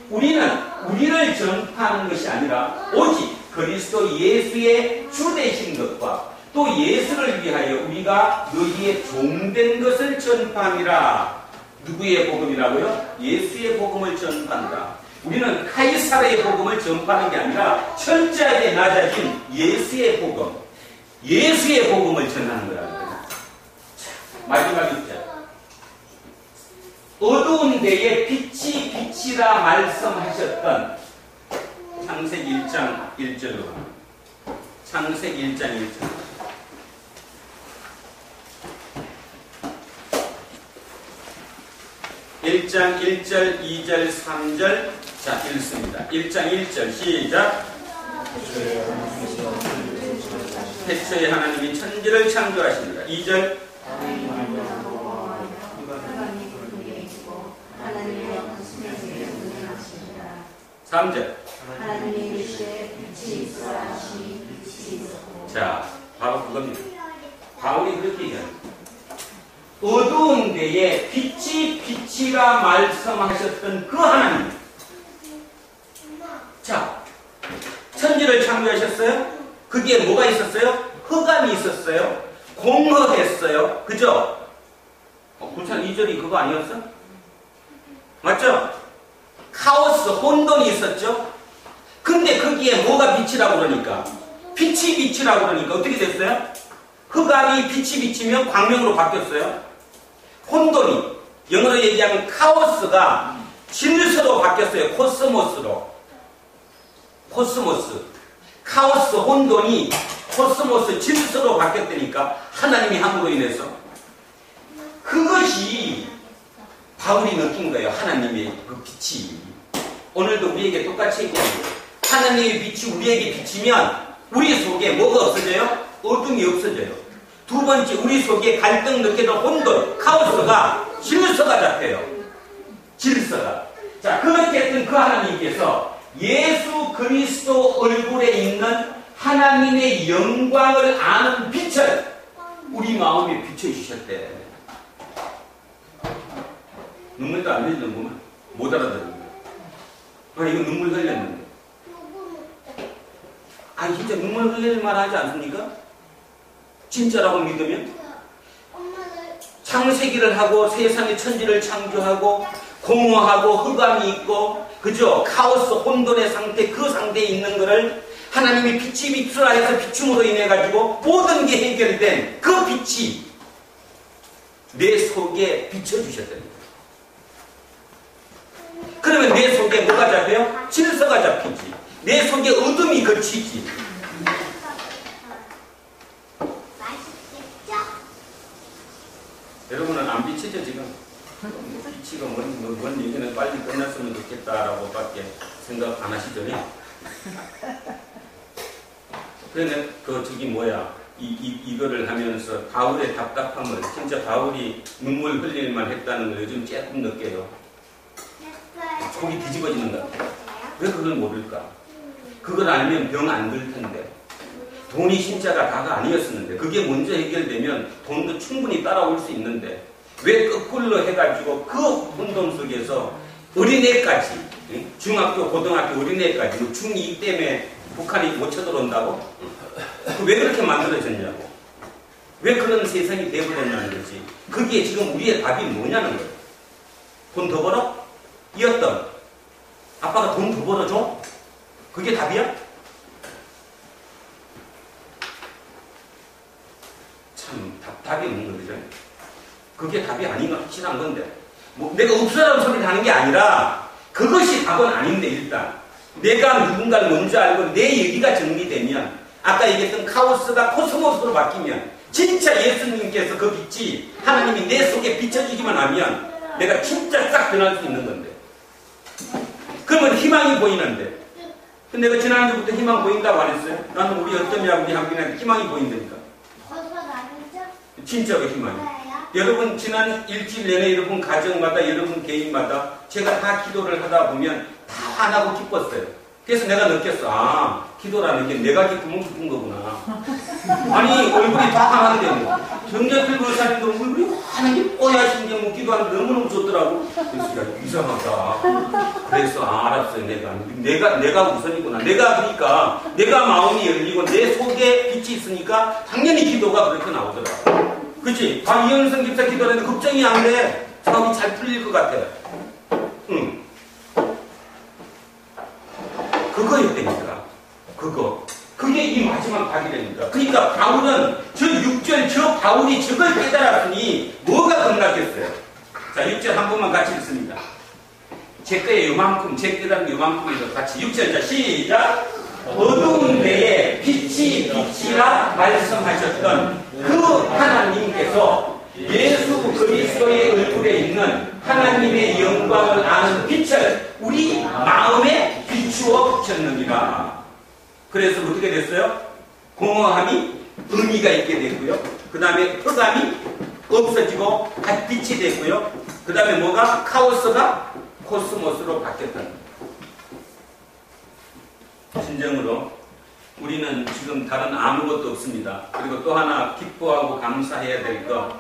우리를 전파하는 것이 아니라 오직 그리스도 예수의 주 되신 것과 또 예수를 위하여 우리가 너희의 종된 것을 전파함이라. 누구의 복음이라고요? 예수의 복음을 전파한다. 우리는 카이사르의 복음을 전파하는 게 아니라 천자에 낮아진 예수의 복음, 예수의 복음을 전하는 거라고요. 마지막 1절. 어두운 데에 빛이 빛이라 말씀하셨던 창세기 1장 1절로 창세기 1장 1절. 1장 1절, 2절, 3절. 자, 읽습니다. 1장 1절 시작. 태초에 하나님이 천지를 창조하십니다. 2절. 3절. 자, 바로 그겁니다. 바울이 그렇게 얘기합니다. 어두운 데에 빛이 빛이라 말씀하셨던 그 하나님. 자, 천지를 창조하셨어요? 그게 뭐가 있었어요? 흑암이 있었어요. 공허했어요. 그죠? 구찬 2절이 그거 아니었어? 맞죠? 카오스, 혼돈이 있었죠? 근데 거기에 뭐가 빛이라고 그러니까? 빛이 빛이라고 그러니까 어떻게 됐어요? 흑암이 빛이 비치면 광명으로 바뀌었어요. 혼돈이, 영어로 얘기하면 카오스가 질서로 바뀌었어요. 코스모스로. 코스모스. 카오스, 혼돈이 코스모스, 질서로 바뀌었다니까. 하나님이 함으로 인해서. 그것이 바울이 느낀 거예요. 하나님의 그 빛이. 오늘도 우리에게 똑같이 얘기하는 거예요. 하나님의 빛이 우리에게 비치면 우리 속에 뭐가 없어져요? 어둠이 없어져요. 두 번째, 우리 속에 갈등 느끼는 혼돈, 카오스가 질서가 잡혀요. 질서가. 자, 그렇게 했던 그 하나님께서 예수 그리스도 얼굴에 있는 하나님의 영광을 아는 빛을 우리 마음에 비춰주셨대. 눈물도 안 흘리는구만. 못 알아듣는 거야. 아, 이거 눈물 흘렸는데. 아니, 진짜 눈물 흘릴 만 하지 않습니까? 진짜라고 믿으면? 창세기를 하고 세상의 천지를 창조하고 공허하고 흑암이 있고, 그죠? 카오스, 혼돈의 상태, 그 상태에 있는 거를 하나님이 빛이 빛으라 해서 비춤으로 인해가지고 모든 게 해결된 그 빛이 내 속에 비춰주셨다는 거예요. 그러면 내 속에 뭐가 잡혀요? 질서가 잡히지. 내 속에 어둠이 거치지. 여러분은 안 비치죠, 지금? 비치가 뭔 얘기는 빨리 끝났으면 좋겠다라고 밖에 생각 안 하시죠? 그러네, 이거를 하면서 바울의 답답함을, 진짜 바울이 눈물 흘릴만 했다는 걸 요즘 조금 느껴요. 속이 뒤집어지는 것 같아요. 왜 그걸 모를까? 그걸 알면 병 안 들 텐데. 돈이 진짜가 다가 아니었었는데, 그게 먼저 해결되면 돈도 충분히 따라올 수 있는데, 왜 거꾸로 해가지고 그 혼돈 속에서 어린애까지, 중학교, 고등학교 어린애까지, 중2 때문에 북한이 못 쳐들어온다고? 왜 그렇게 만들어졌냐고? 왜 그런 세상이 되어버렸냐는 거지. 그게 지금 우리의 답이 뭐냐는 거예요. 돈 더 벌어? 이었던 아빠가 돈 더 벌어줘? 그게 답이야? 참 답이 없는 거죠. 그게 답이 아닌 건 확실한 건데 뭐 내가 없으라는 소리를 하는 게 아니라 그것이 답은 아닌데 일단 내가 누군가를 먼저 알고 내 얘기가 정리되면 아까 얘기했던 카오스가 코스모스로 바뀌면 진짜 예수님께서 그 빛이 하나님이 내 속에 비춰지기만 하면 내가 진짜 싹 변할 수 있는 건데 그러면 희망이 보이는데 근데 내가 지난주부터 희망 보인다고 안 했어요? 나는 우리 어쩌면 우리 한국인한테 희망이 보인다니까 진짜로 희망이 여러분 지난 일주일 내내 여러분 가정마다 여러분 개인마다 제가 다 기도를 하다 보면 다 안 하고 기뻤어요. 그래서 내가 느꼈어. 아 기도라는 게 내가 기쁘면 기쁜 거구나. 아니 얼굴이 다 하는데 뭐 정년필 변호사님도 얼굴이 하나님 뽀야신 게 뭐 기도하는데 너무너무 좋더라고. 그래서 야 이상하다. 그래서 알았어요. 내가 우선이구나. 내가 그러니까 내가 마음이 열리고 내 속에 빛이 있으니까 당연히 기도가 그렇게 나오더라고. 그치? 이현성 집사 기도하는데 걱정이 안 돼. 사업이 잘 풀릴 것 같아. 응. 그거였다니까. 그게 이 마지막 박이라니까. 그러니까 바울은 저 6절 저 바울이 저걸 깨달았으니 뭐가 건강했어요. 자 6절 한 번만 같이 읽습니다. 제 거에 요만큼 제 깨달은 요만큼에서 같이 6절 자 시작. 어두운 데에 빛이라 말씀하셨던 그 하나님께서 예수 그리스도의 얼굴에 있는 하나님의 영광을 아는 빛을 우리 마음에 비추어 비쳤느니라. 그래서 어떻게 됐어요? 공허함이 의미가 있게 됐고요. 그 다음에 흑암이 없어지고 빛이 됐고요. 그 다음에 뭐가? 카오스가 코스모스로 바뀌었다는 거예요. 진정으로 우리는 지금 다른 아무것도 없습니다. 그리고 또 하나 기뻐하고 감사해야 될 것,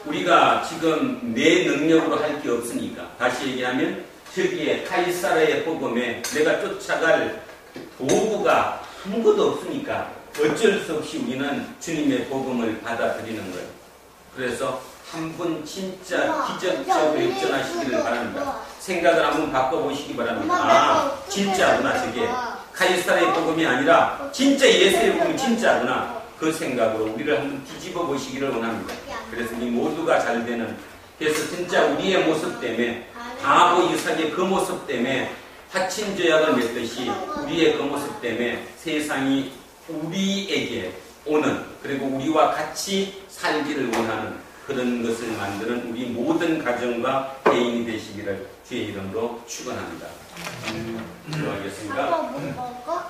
우리가 지금 내 능력으로 할 게 없으니까 다시 얘기하면 저기에 카이사라의 복음에 내가 쫓아갈 도구가 아무것도 없으니까 어쩔 수 없이 우리는 주님의 복음을 받아들이는 거예요. 그래서 한 분 진짜 기적적으로 역전하시기를 바랍니다. 생각을 한번 바꿔보시기 바랍니다. 아 진짜구나 저게 카이사라의 복음이 아니라 진짜 예수의 복음이 진짜구나. 그 생각으로 우리를 한번 뒤집어 보시기를 원합니다. 그래서 이 모두가 잘 되는, 그래서 진짜 우리의 모습 때문에 아버 이삭의 그 모습 때문에 화친 죄악을 맺듯이 우리의 그 모습 때문에 세상이 우리에게 오는, 그리고 우리와 같이 살기를 원하는 그런 것을 만드는 우리 모든 가정과 개인이 되시기를 주의 이름으로 축원합니다. 기도하겠습니다. 아빠 뭐 먹어?